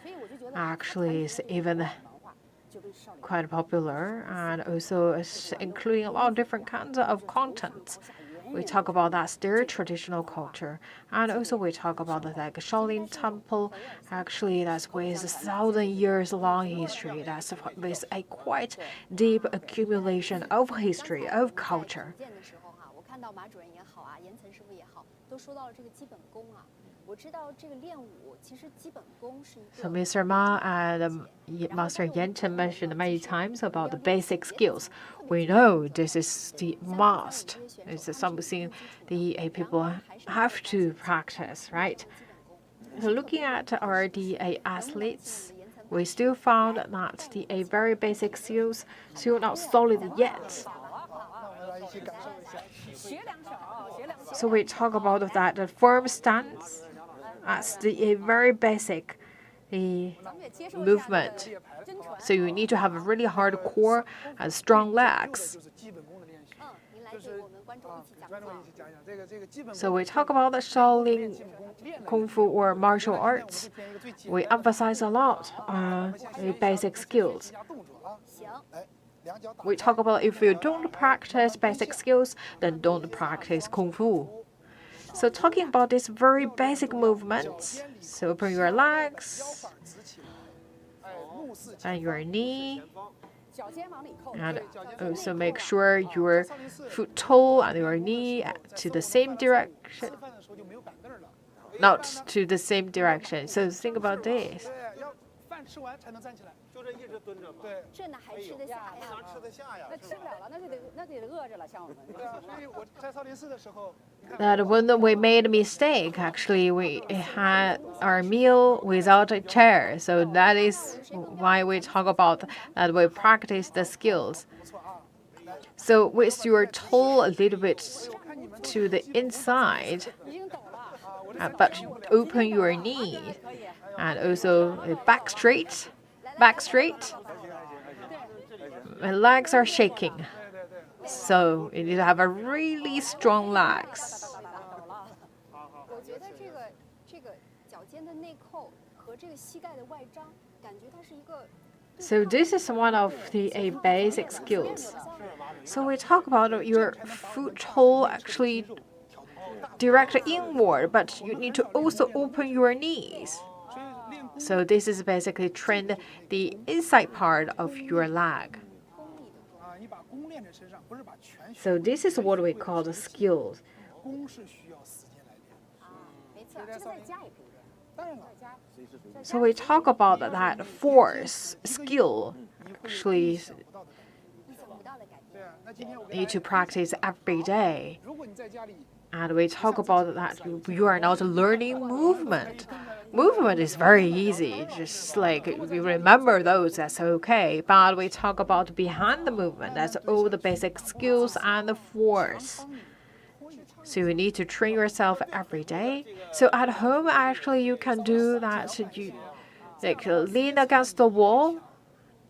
actually is even quite popular, and also including a lot of different kinds of contents. We talk about that's their traditional culture, and also we talk about the Shaolin Temple. Actually, that's with 1,000 years long history. That's with a quite deep accumulation of history of culture. So Mr. Ma and Master Yanchen mentioned many times about the basic skills. We know this is the must. It's something the people have to practice, right? So looking at our athletes, we still found that the very basic skills still not solid yet. So we talk about that the firm stance as the very basic movement. So you need to have a really hard core and strong legs So we talk about the Shaolin Kung Fu or martial arts. We emphasize a lot on the basic skills. We talk about if you don't practice basic skills, then don't practice Kung Fu. So talking about these very basic movements, so open your legs and your knee, and also make sure your foot toe and your knee to the same direction, not to the same direction. So think about this. 就这一直蹲着吗？对，这哪还吃得下呀？哪吃得下呀？那吃不了了，那得饿着了，像我们。对啊，所以我在少林寺的时候。That when we made a mistake, actually we had our meal without a chair. So that is why we talk about that we practice the skills. So with your toe a little bit to the inside, but open your knee, and also back straight. Back straight. My legs are shaking. So you need to have a really strong legs. So this is one of the basic skills. So we talk about your foot toe actually direct inward, but you need to also open your knees. So this is basically train the inside part of your leg. So this is what we call the skills. So we talk about that force skill. Actually, need to practice every day. And we talk about that you are not learning movement. Movement is very easy, just like we remember those, that's okay. But we talk about behind the movement, that's all the basic skills and the force. So you need to train yourself every day. So at home, actually, you can do that. You like lean against the wall,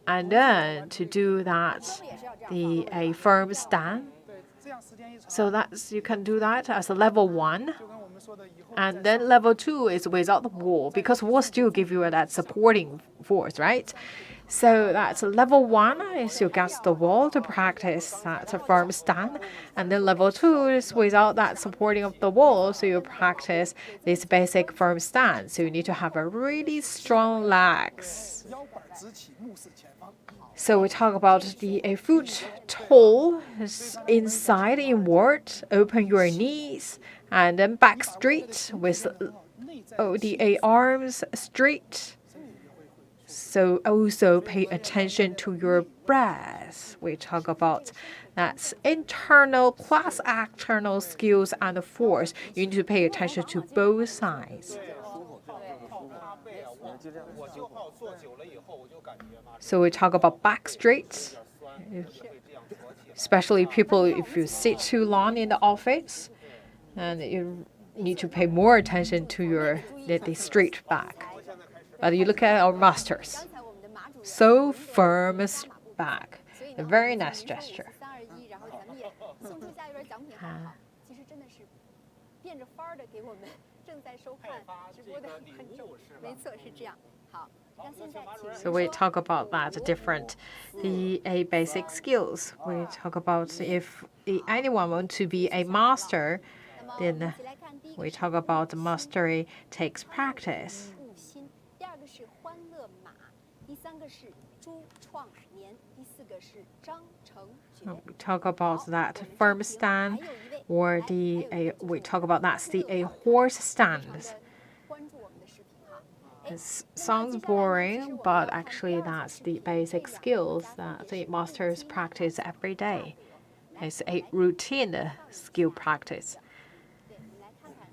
and then to do that, a firm stand. So you can do that as a level 1. And then level 2 is without the wall, because wall still give you that supporting force, right? So that's level 1 is you against the wall to practice that firm stand. And then level 2 is without that supporting of the wall, so you practice this basic firm stand. So you need to have a really strong legs. So we talk about a foot toe is inside, inward, open your knees, and then back straight with the arms straight. So also pay attention to your breath. We talk about that's internal plus external skills and force. You need to pay attention to both sides. So we talk about back straight, especially people if you sit too long in the office, and you need to pay more attention to the straight back. But you look at our masters, so firm back, a very nice gesture. So we talk about that the basic skills. We talk about if anyone wants to be a master, then we talk about mastery takes practice. We talk about that firm stand, or we talk about that's a horse stand. It sounds boring, but actually that's the basic skills that the masters practice every day. It's a routine skill practice.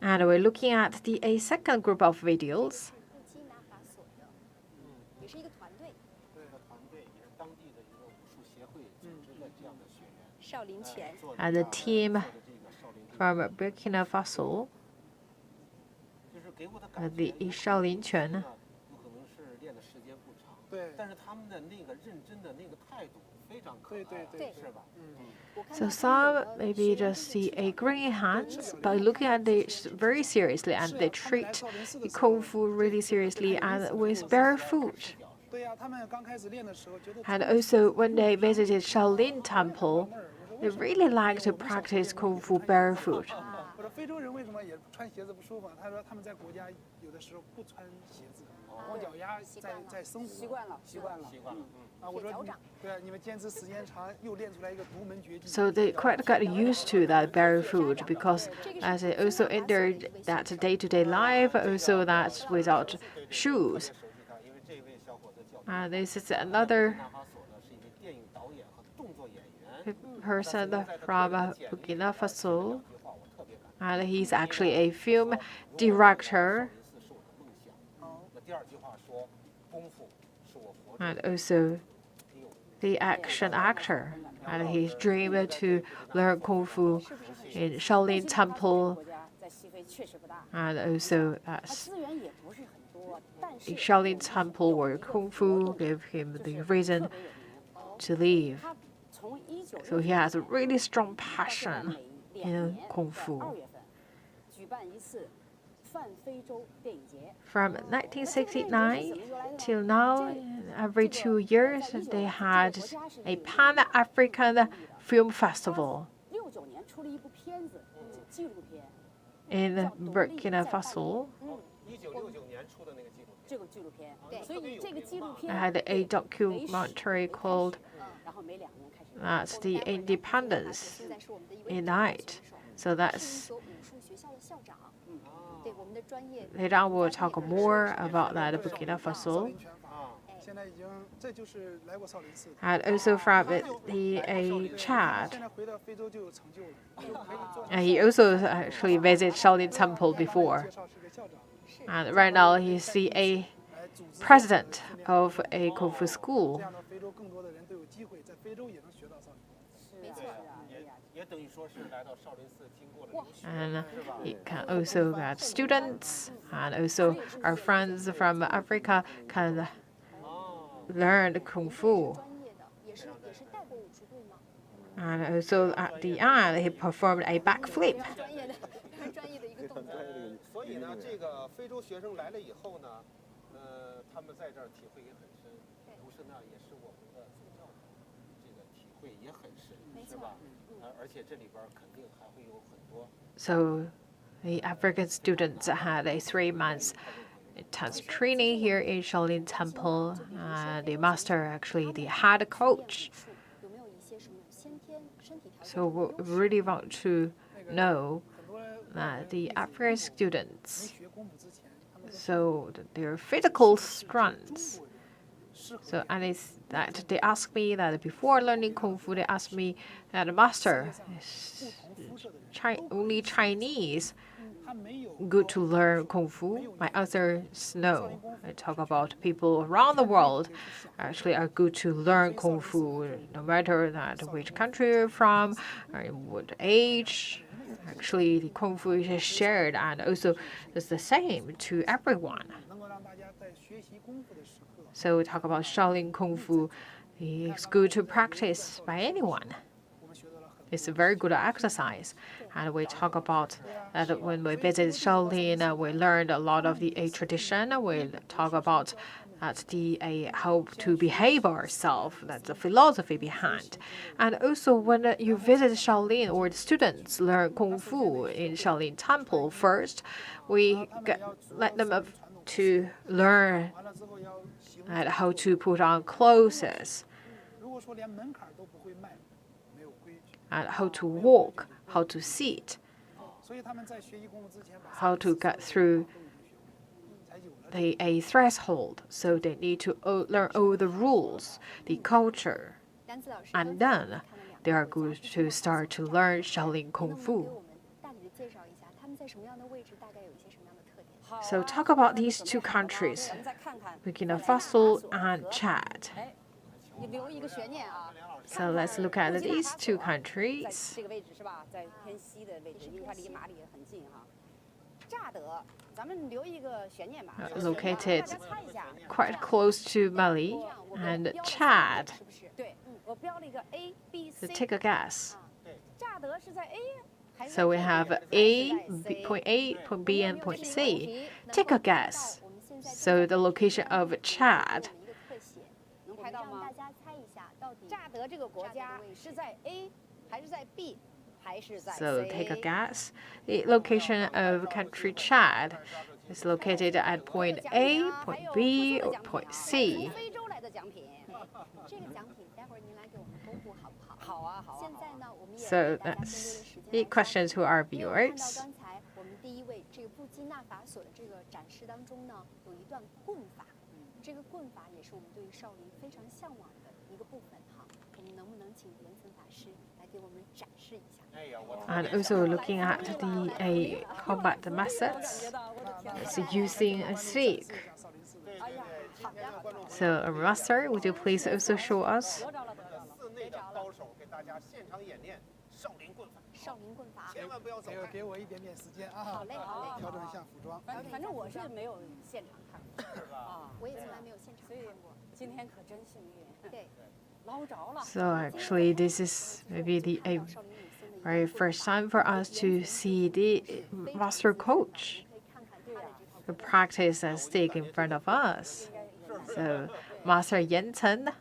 And we're looking at a second group of videos. And the team from Burkina Faso, the Shaolin Quan. So some maybe just see a green hands, but looking at it very seriously, and they treat the kung fu really seriously and with barefoot. And also when they visited Shaolin Temple, they really like to practice kung fu barefoot. So they quite got used to that barefoot because as it also entered that day-to-day life, also that without shoes. This is another person from Burkina Faso, and he's actually a film director and also the action actor. And his dream to learn kung fu in Shaolin Temple, and also the Shaolin Temple where kung fu gave him the reason to leave. So he has a really strong passion in kung fu. From 1969 till now, every 2 years, they had a Pan-African film festival in Burkina Faso. I had a documentary called That's the Independence in Night. So that's later on we'll talk more about that in Burkina Faso. And also from the Chad. And he also actually visited Shaolin Temple before. And right now he's the president of a kung fu school. And he can also get students, and also our friends from Africa can learn kung fu. And also at the end, he performed a backflip. So the African students had a 3 months intense training here in Shaolin Temple. The master, actually the head coach. So we really want to know that the African students, so their physical strengths. So and it's that they asked me that before learning kung fu, they asked me that the master is only Chinese good to learn kung fu. My answer is no. I talk about people around the world actually are good to learn kung fu, no matter that which country you're from or what age. Actually, the kung fu is shared and also it's the same to everyone. So we talk about Shaolin Kung Fu. It's good to practice by anyone. It's a very good exercise. And we talk about that when we visit Shaolin, we learned a lot of the tradition. We talk about how to behave ourselves. That's the philosophy behind. And also when you visit Shaolin or the students learn Kung Fu in Shaolin Temple first, we let them up to learn how to put on clothes and how to walk, how to sit, how to get through a threshold. So they need to learn all the rules, the culture, and then they are good to start to learn Shaolin Kung Fu. So talk about these 2 countries, Burkina Faso and Chad. So let's look at these 2 countries. Located quite close to Mali, and Chad So take a guess. So we have A, point A, point B, and point C. Take a guess. So the location of Chad. So take a guess. The location of country Chad is located at point A, point B, or point C. So that's the question to our viewers. And also looking at the combat methods, so using a stick. So, Master, would you please also show us? So actually, this is maybe the very first time for us to see the master coach who practice a stick in front of us. So, Master Yanchen.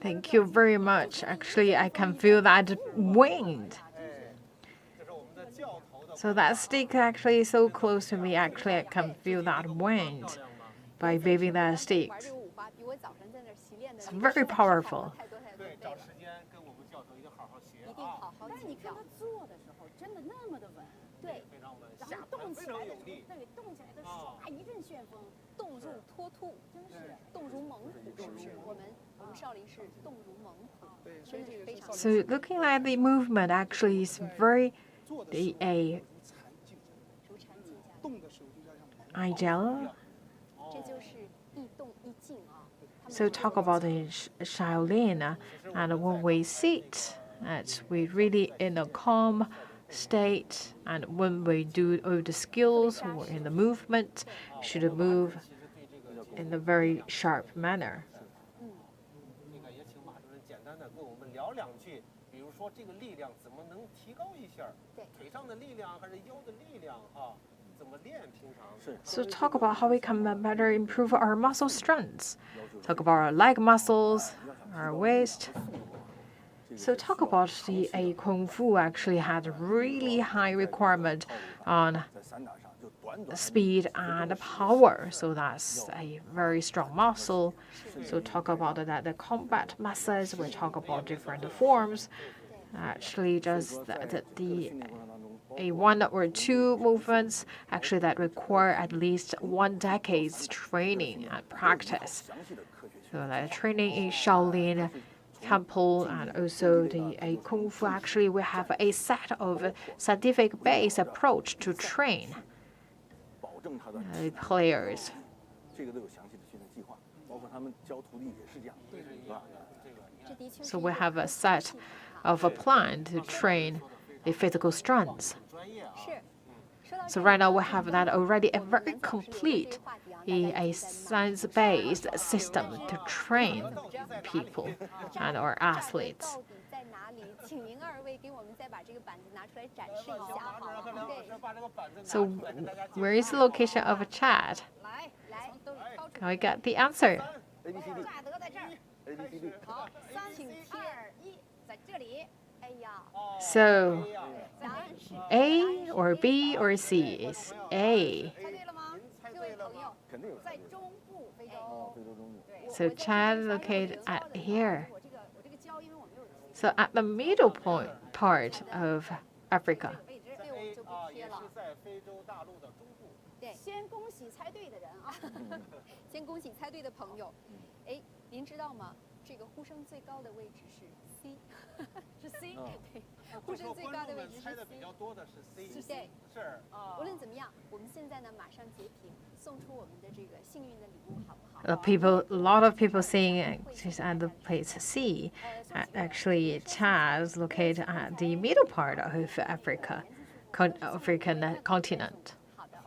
Thank you very much. Actually, I can feel that wind. So that stick actually is so close to me. Actually, I can feel that wind by waving that stick. It's very powerful. So looking at the movement actually is very ideal. So talk about the Shaolin, and when we sit, we really in a calm state, and when we do all the skills or in the movement, should move in a very sharp manner. So talk about how we can better improve our muscle strengths. Talk about our leg muscles, our waist. So talk about the Kung Fu actually had really high requirement on speed and power. So that's a very strong muscle. So talk about that the combat methods. We talk about different forms. Actually, just a one or two movements actually that require at least 1 decade's training and practice. So that training in Shaolin Temple and also the Kung Fu, actually we have a set of scientific-based approach to train players. So we have a set of a plan to train the physical strengths. So right now we have that already a very complete a science-based system to train people and our athletes. So where is the location of a Chad? Can we get the answer? So A or B or C is A. So Chad located at here. So at the middle part of Africa. 对，先恭喜猜对的人啊！先恭喜猜对的朋友。哎，您知道吗？这个呼声最高的位置是 C， 是 C。对，呼声最高的位置是 C。猜的比较多的是 C。对，是。无论怎么样，我们现在呢马上截屏，送出我们的这个幸运的礼物，好不好？A lot of people saying she's at the place C. Actually, Chad located at the middle part of African continent. 好的，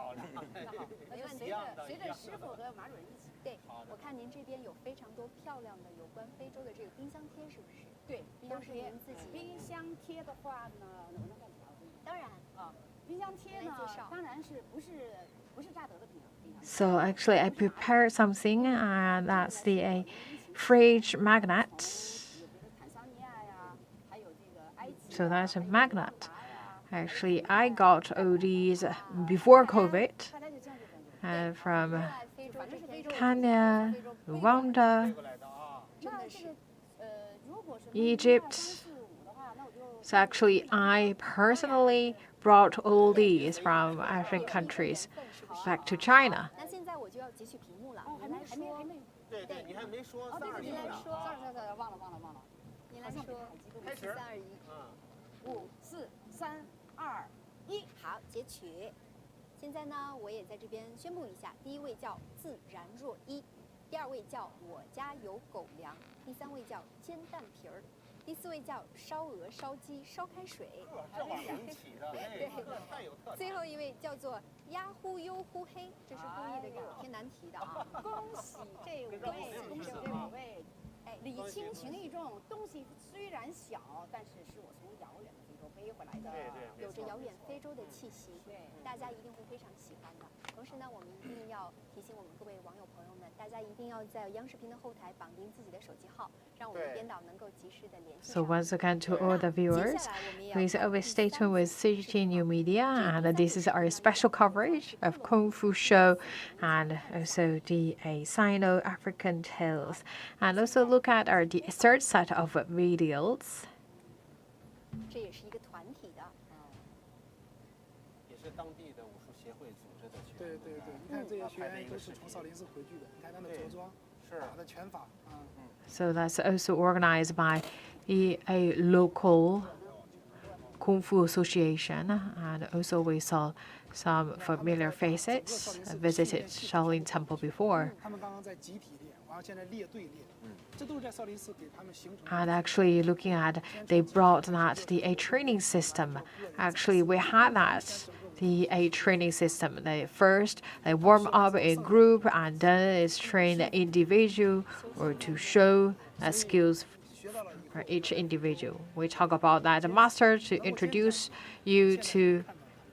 没问题。随着师傅和马主任一起。对，我看您这边有非常多漂亮的有关非洲的这个冰箱贴，是不是？对，冰箱贴。冰箱贴的话呢，能不能看起来？当然啊，冰箱贴呢，当然是不是乍得的冰箱。So actually, I prepared something, and that's the fridge magnet. So that's a magnet. Actually, I got all these before COVID from Kenya, Rwanda, Egypt. So actually, I personally brought all these from African countries back to China. 那现在我就要截取屏幕了，您来说。对，你还没说3、2、1。您来说。忘了。您来说。开始。3、2、1。5、4、3、2、1，好，截取。现在呢，我也在这边宣布一下，第一位叫自然若一，第二位叫我家有狗粮，第三位叫煎蛋皮儿。第4位叫烧鹅、烧鸡、烧开水，这玩意儿起的，对，太有特色。最后一位叫做呀呼悠呼嘿，这是故意的给我添难题的啊！恭喜这五位，礼轻情意重，东西虽然小，但是我从遥远的非洲背回来的，有着遥远非洲的气息，大家一定会非常喜欢的。同时呢，我们一定要提醒我们各位网友朋友们，大家一定要在央视频的后台绑定自己的手机号，让我们编导能够及时的联系。So once again, to all the viewers, please always stay tuned with CGTN New Media, and this is our special coverage of Kung Fu show, and also the Sino-African tales, and also look at the third set of videos. 这也是一个团体的，也是当地的武术协会组织的。对，你看这些学员都是从少林寺回去的，你看他的着装，打的拳法啊。So that's also organized by a local Kung Fu association, and also we saw some familiar faces visited Shaolin Temple before. And actually looking at, they brought that a training system. Actually, we had that a training system. They first warm up a group, and then it's train the individual or to show skills for each individual. We talk about that the master to introduce you to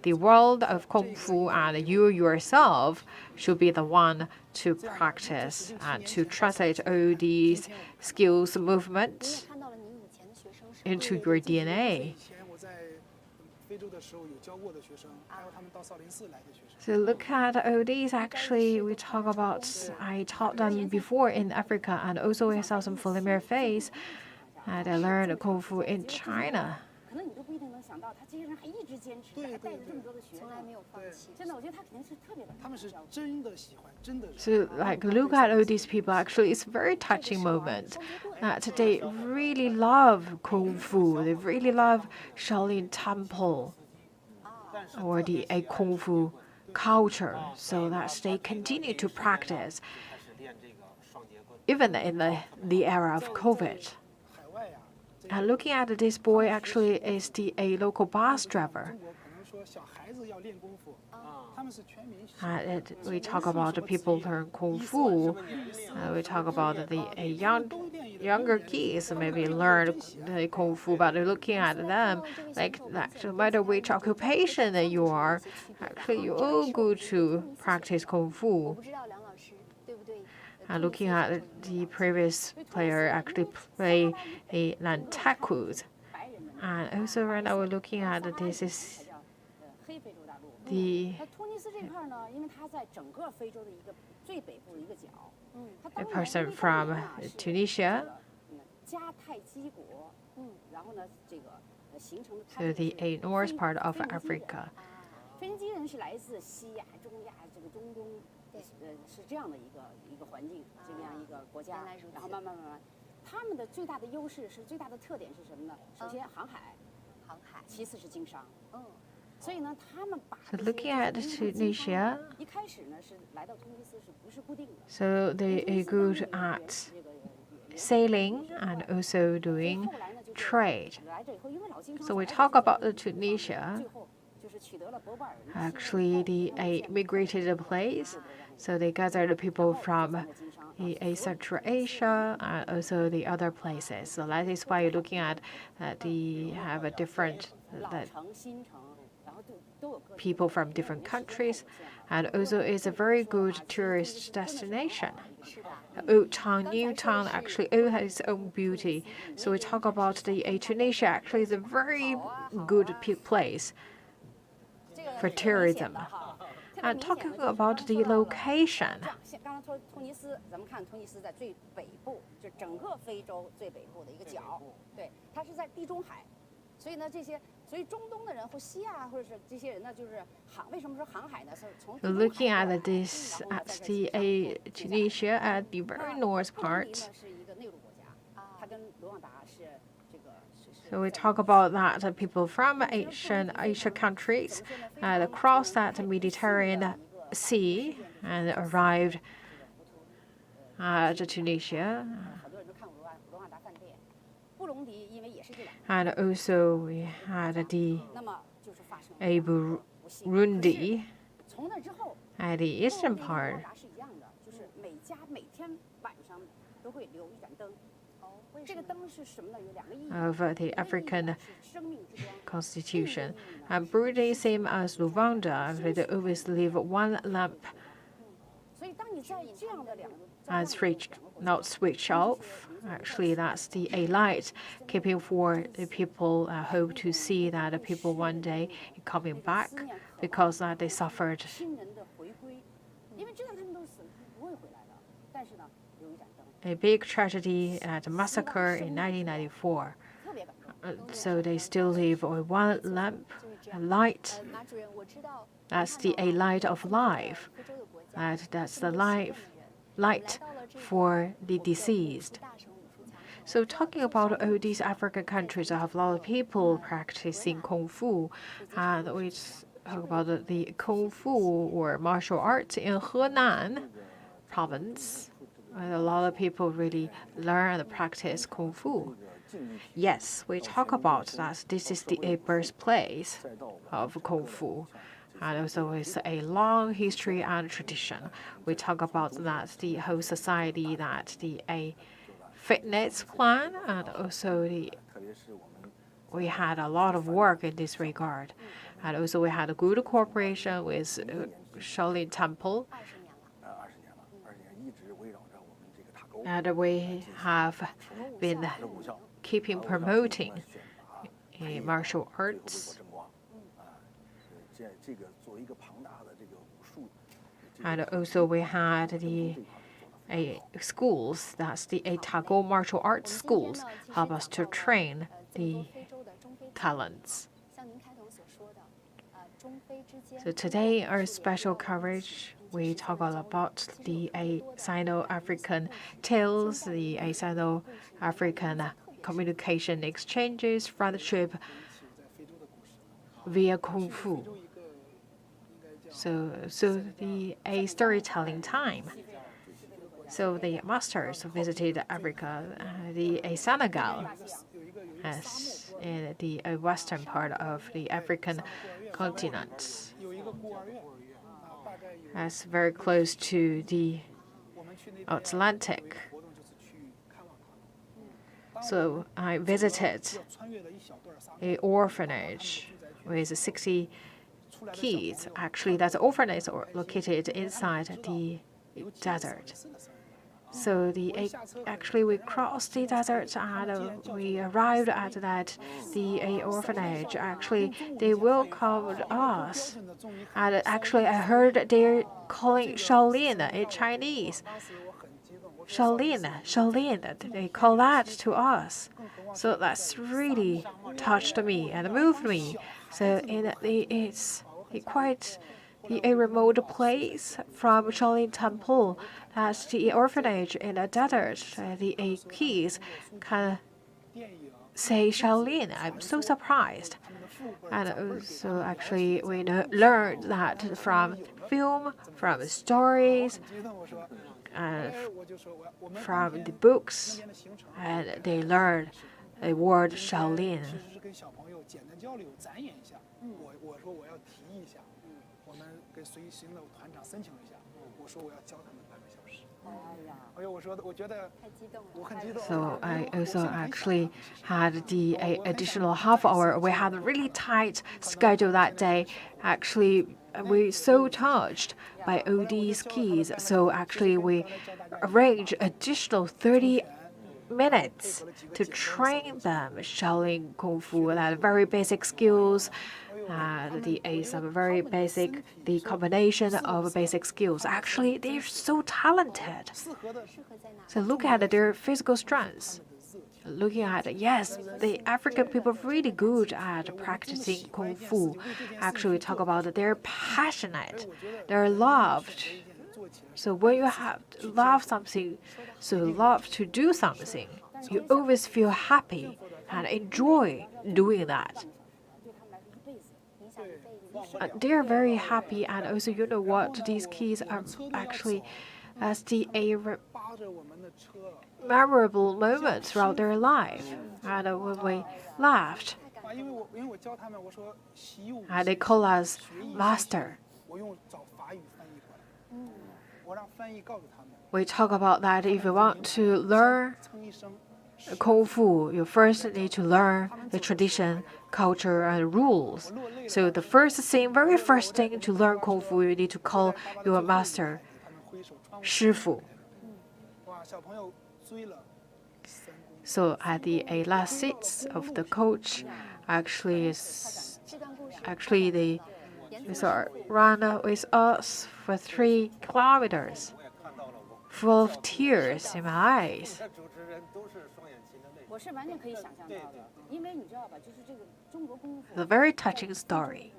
the world of Kung Fu, and you yourself should be the one to practice and to translate all these skills, movements into your DNA. So look at all these. Actually, we talk about, I taught them before in Africa, and also I saw some familiar face, and I learned Kung Fu in China. So, like, look at all these people. Actually, it's a very touching moment that they really love Kung Fu. They really love Shaolin Temple or the Kung Fu culture, so that they continue to practice even in the era of COVID. And looking at this boy, actually is a local bus driver. We talk about the people learn Kung Fu. We talk about the younger kids maybe learn the Kung Fu, but looking at them, like no matter which occupation that you are, actually you all go to practice Kung Fu. And looking at the previous player actually play a Lantaku. And also right now we're looking at this is a person from Tunisia. So the north part of Africa. 腓尼基人是来自西亚、中亚这个中东，是这样的一个环境，这样一个国家。然后慢慢，他们的最大的优势是最大的特点是什么呢？首先航海，其次是经商。所以呢，他们把 So looking at Tunisia, 一开始呢是来到突尼斯是不是固定的 so they are good at sailing and also doing trade. So we talk about the Tunisia. Actually, they migrated place. So they gathered the people from Central Asia and also the other places. So that is why you're looking at they have a different people from different countries, and also it's a very good tourist destination. Old town, new town actually all has its own beauty. So we talk about the Tunisia actually is a very good place for tourism. And talking about the location. 刚刚说突尼斯，咱们看突尼斯在最北部，就整个非洲最北部的一个角，对，它是在地中海，所以呢，所以中东的人或西亚或者是这些人呢，就是为什么说航海呢？是从 Looking at this at the Tunisia at the very north part. So we talk about that people from Asia countries across that Mediterranean Sea and arrived at Tunisia. And also we had the Burundi at the eastern part of the African constitution. And Burundi, same as Rwanda, they always leave one lamp and not switch off. Actually, that's the light keeping for the people hope to see that the people one day coming back because they suffered. A big tragedy at a massacre in 1994. So they still leave one lamp, a light. That's the light of life. That's the light for the deceased. So talking about all these African countries, I have a lot of people practicing Kung Fu. And we talk about the Kung Fu or martial arts in Henan province. And a lot of people really learn and practice Kung Fu. Yes, we talk about that. This is the birthplace of Kung Fu. And also it's a long history and tradition. We talk about that, the whole society, that a fitness plan, and also we had a lot of work in this regard. And also we had a good cooperation with Shaolin Temple. And we have been keeping promoting martial arts. And also we had the schools, that's the Tago martial arts schools, help us to train the talents. So today our special coverage, we talk all about the Sino-African tales, the Sino-African communication exchanges, friendship via Kung Fu. So the storytelling time. So the masters visited Africa, the Senegal, as in the western part of the African continent, as very close to the Atlantic. So I visited an orphanage with 60 kids. Actually, that orphanage located inside the desert. So actually we crossed the desert and we arrived at the orphanage. Actually, they welcomed us. And actually, I heard they're calling Shaolin in Chinese. Shaolin. They call that to us. So that's really touched me and moved me. So it's quite a remote place from Shaolin Temple. That's the orphanage in the desert. The kids can say Shaolin. I'm so surprised. And so actually we learned that from film, from stories, and from the books, and they learn the word Shaolin. So I also actually had the additional half hour. We had a really tight schedule that day. Actually, we're so touched by all these kids. So actually, we arranged additional 30 minutes to train them Shaolin Kung Fu, that very basic skills, some very basic, the combination of basic skills. Actually, they're so talented. So look at their physical strengths. Looking at, yes, the African people are really good at practicing Kung Fu. Actually, we talk about they're passionate, they're loved. So when you have love something, so love to do something, you always feel happy and enjoy doing that. They're very happy, and also you know what, these kids are actually as the memorable moments throughout their life. And when we laughed, and they call us master. We talk about that if you want to learn Kung Fu, you first need to learn the tradition, culture, and rules. So the very first thing to learn Kung Fu, you need to call your master 师傅. So at the last seats of the coach, actually they ran with us for 3 kilometers, full of tears in my eyes. It's a very touching story.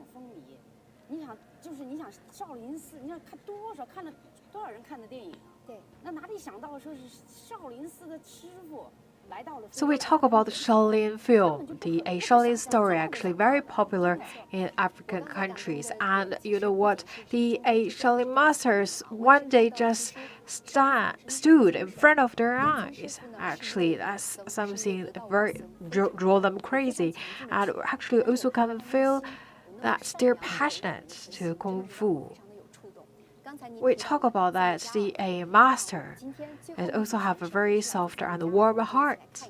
So we talk about the Shaolin film, the Shaolin story, actually very popular in African countries. And you know what? The Shaolin masters one day just stood in front of their eyes. Actually, that's something very draw them crazy. And actually also can feel that they're passionate to Kung Fu. We talk about that the master and also have a very soft and warm heart.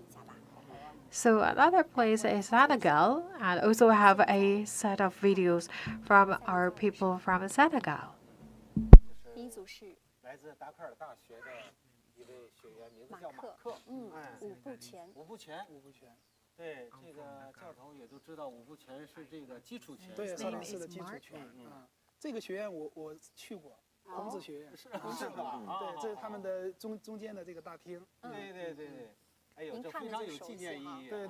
So another place is Senegal, and also have a set of videos from our people from Senegal. 第一组是来自达喀尔大学的一位学员，名字叫马克。五步拳。对，这个教头也都知道，五步拳是这个基础拳。对，少林寺的基础拳。这个学院我去过。 孔子学院是吧？对，这是他们的中间的这个大厅。对，哎呦，这非常有纪念意义。对，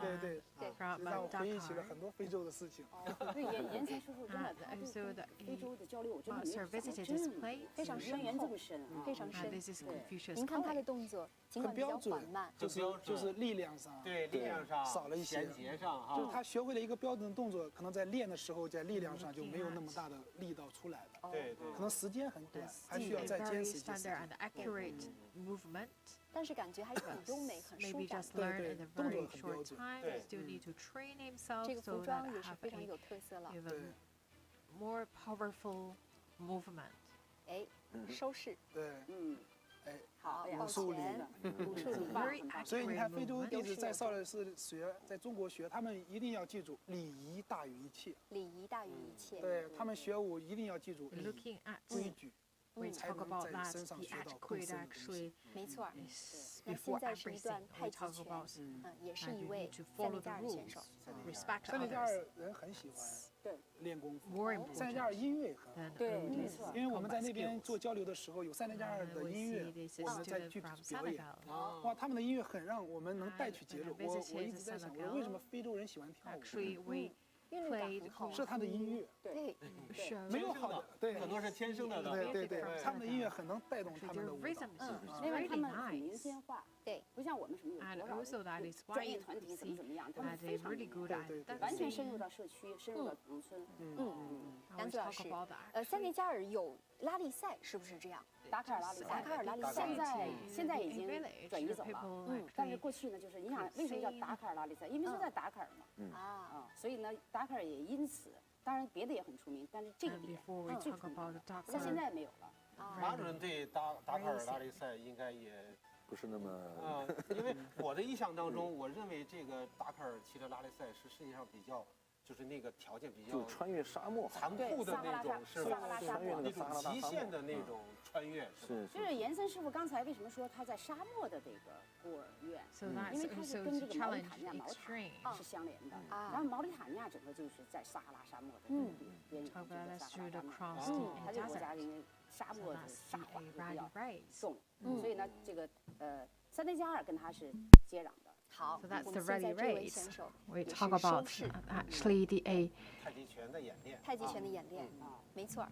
让我回忆起了很多非洲的事情。对，严才叔叔真的，他对非洲的交流，我觉得非常深厚，非常深。您看他的动作，尽管比较缓慢，就是力量上，对，力量上少了一些，衔接上哈，就是他学会了一个标准的动作，可能在练的时候，在力量上就没有那么大的力道出来的。对，可能时间很短，还需要再坚持一些。但是感觉还是很优美，很舒展。对，动作很标准。这个服装也是非常有特色了。More powerful movement. 哎，收势。对，好，武术礼。所以你看，非洲弟子在少林寺学，在中国学，他们一定要记住礼仪大于一切。礼仪大于一切。对他们学武一定要记住规矩。 We talk about that the etiquette actually. 没错。那现在是一段太极拳，也是一位塞内加尔选手。塞内加尔人很喜欢练功夫，塞内加尔音乐很好。对，没错。因为我们在那边做交流的时候，有塞内加尔的音乐，我们在剧表演。哇，他们的音乐很让我们能带去节奏。我一直在想，为什么非洲人喜欢跳舞？ played 是他的音乐，对，没有好的，对，很多是天生的，对，他们的音乐很能带动他们的舞蹈。另外他们很民间化，对，不像我们什么有多少专业团体怎么样，他们非常民间，完全深入到社区，深入到农村。杨子老师，塞内加尔有拉力赛，是不是这样？达喀尔拉力赛，现在已经转移走了。但是过去呢，就是你想为什么叫达喀尔拉力赛？因为是在达喀尔嘛。所以呢，达喀尔也因此，当然别的也很出名，但是这个点最出名。但现在没有了。马主任对达喀尔拉力赛应该也不是那么因为我的印象当中，我认为这个达喀尔骑车拉力赛是世界上比较。就是那个条件比较，就穿越沙漠，残酷的那种，是吧？穿越那种极限的那种穿越，是。就是严森师傅刚才为什么说他在沙漠的这个孤儿院？因为他是跟这个毛里塔尼亚毛塔是相连的，然后毛里塔尼亚整个就是在撒哈拉沙漠的边缘，这个撒哈拉沙漠。他这个国家因为沙漠的沙化比较重，所以呢，这个塞内加尔跟他是接壤的。好 So that's the rally race. We talk about actually the 太极拳的演练。太极拳的演练，没错。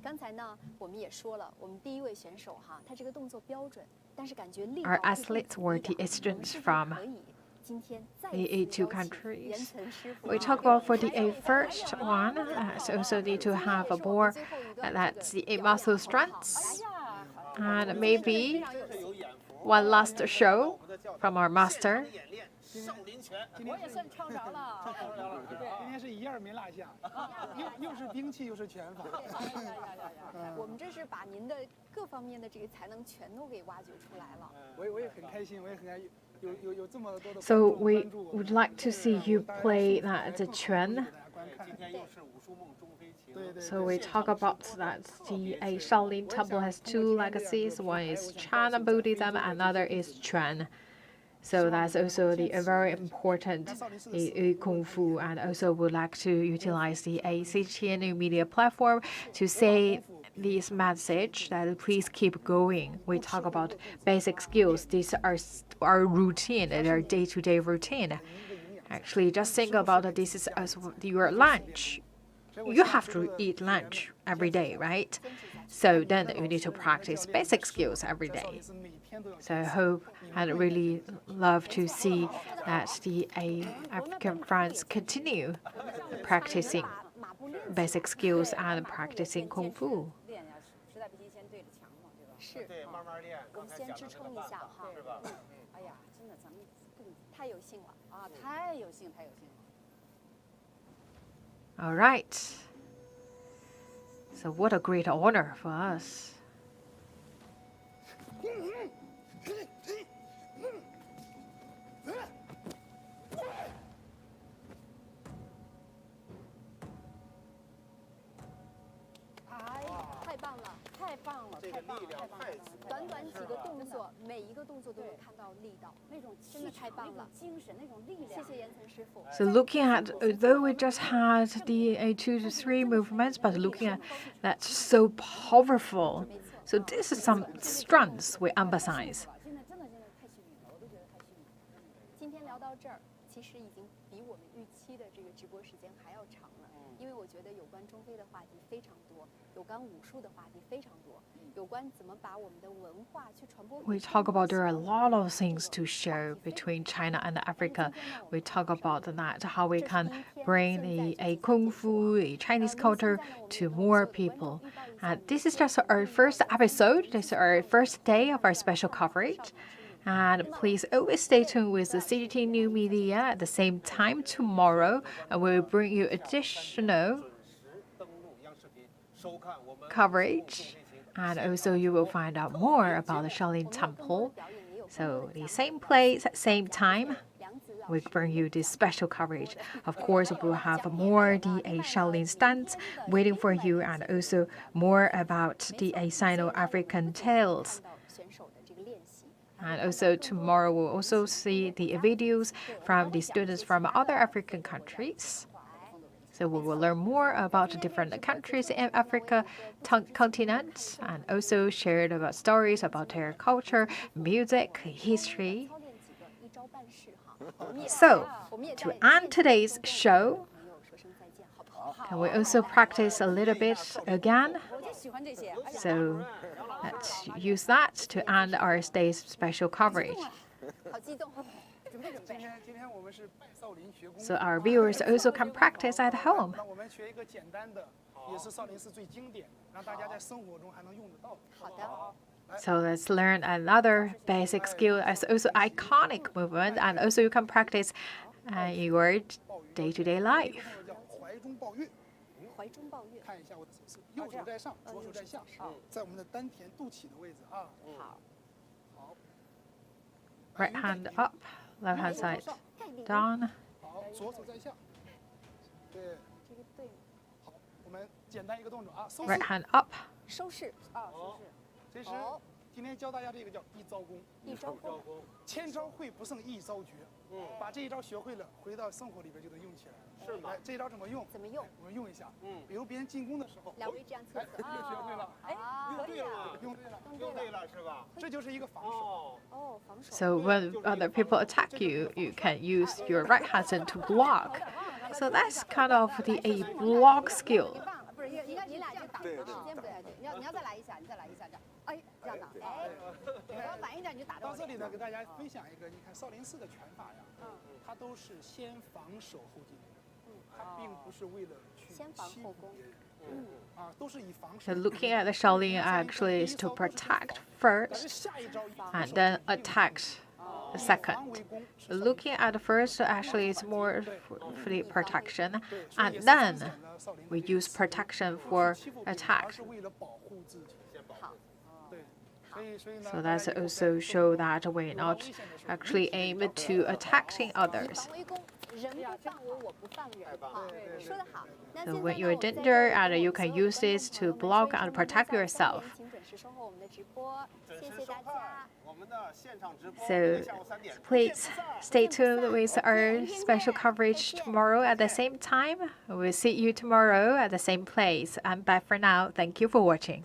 刚才呢，我们也说了，我们第一位选手哈，他这个动作标准，但是感觉力道 our athletes were the students from 今天 the two countries. We talk about for the first one, so also need to have a more that's the muscle strengths, and maybe one last show from our master. 我也算抄着了，今天是一样没落下，又是兵器又是拳法。我们这是把您的各方面的这个才能全都给挖掘出来了。我也很开心，我也很开心，有这么多的。So we would like to see you play that the Quan. So we talk about that the Shaolin Temple has two legacies. One is Chinese Buddhism, another is Quan. So that's also the very important Kung Fu, and also would like to utilize the CGTN media platform to say this message that please keep going. We talk about basic skills. These are our routine, our day-to-day routine. Actually, just think about this is as your lunch. You have to eat lunch every day, right? So then you need to practice basic skills every day. So I hope and really love to see that the African friends continue practicing basic skills and practicing Kung Fu. 是，我们先支撑一下哈。哎呀，真的咱们太有幸了啊，太有幸，太有幸了。All right. So what a great honor for us. So looking at, although we just had the 2 to 3 movements, but looking at that's so powerful. So this is some strengths we emphasize. 今天聊到这儿，其实已经比我们预期的这个直播时间还要长了，因为我觉得有关中非的话题非常多，有关武术的话题非常多，有关怎么把我们的文化去传播。We talk about there are a lot of things to share between China and Africa. We talk about that how we can bring a Kung Fu, a Chinese culture to more people. And this is just our first episode. This is our first day of our special coverage. And please always stay tuned with the CGTN New Media at the same time tomorrow, and we will bring you additional coverage. And also you will find out more about the Shaolin Temple. So the same place at same time, we bring you this special coverage. Of course, we will have more the Shaolin stunts waiting for you, and also more about the Sino-African tales. And also tomorrow we'll also see the videos from the students from other African countries. So we will learn more about the different countries in Africa continent, and also share about stories about their culture, music, history. So, to end today's show, And we also practice a little bit again. So let's use that to end our day's special coverage. So our viewers also can practice at home. So let's learn another basic skill as also iconic movement, and also you can practice in your day-to-day life. 怀中抱月，看一下我的手势，右手在上，左手在下，在我们的丹田肚脐的位置啊。好。Right hand up, left hand side down. 好，左手在下。对。这个对。好，我们简单一个动作啊，收势。Right hand up. 收势啊，收势。这时今天教大家这个叫一招功。一招功。千招会不胜一招绝。把这一招学会了，回到生活里边就能用起来。 是吗？这一招怎么用？怎么用？我们用一下。比如别人进攻的时候，两位这样侧侧。学会了。哎，用对了，用对了，是吧？这就是一个防守。哦，防守。 So when other people attack you, you can use your right hand to block. So that's kind of a block skill. 不是，你俩就打，时间不太对。你要再来一下，你再来一下，这样，哎，这样打，哎，你要晚一点你就打到。到这里呢，给大家分享一个，你看少林寺的拳法呀，它都是先防守后进攻。 它并不是为了去先防后攻，都是以防守。 So looking at the Shaolin actually is to protect first and then attack the second. Looking at the first actually is more for the protection, and then we use protection for attack. So that's also show that we're not actually aimed to attacking others. So when you're in danger, and you can use this to block and protect yourself. So please stay tuned with our special coverage tomorrow at the same time. We'll see you tomorrow at the same place. And bye for now. Thank you for watching.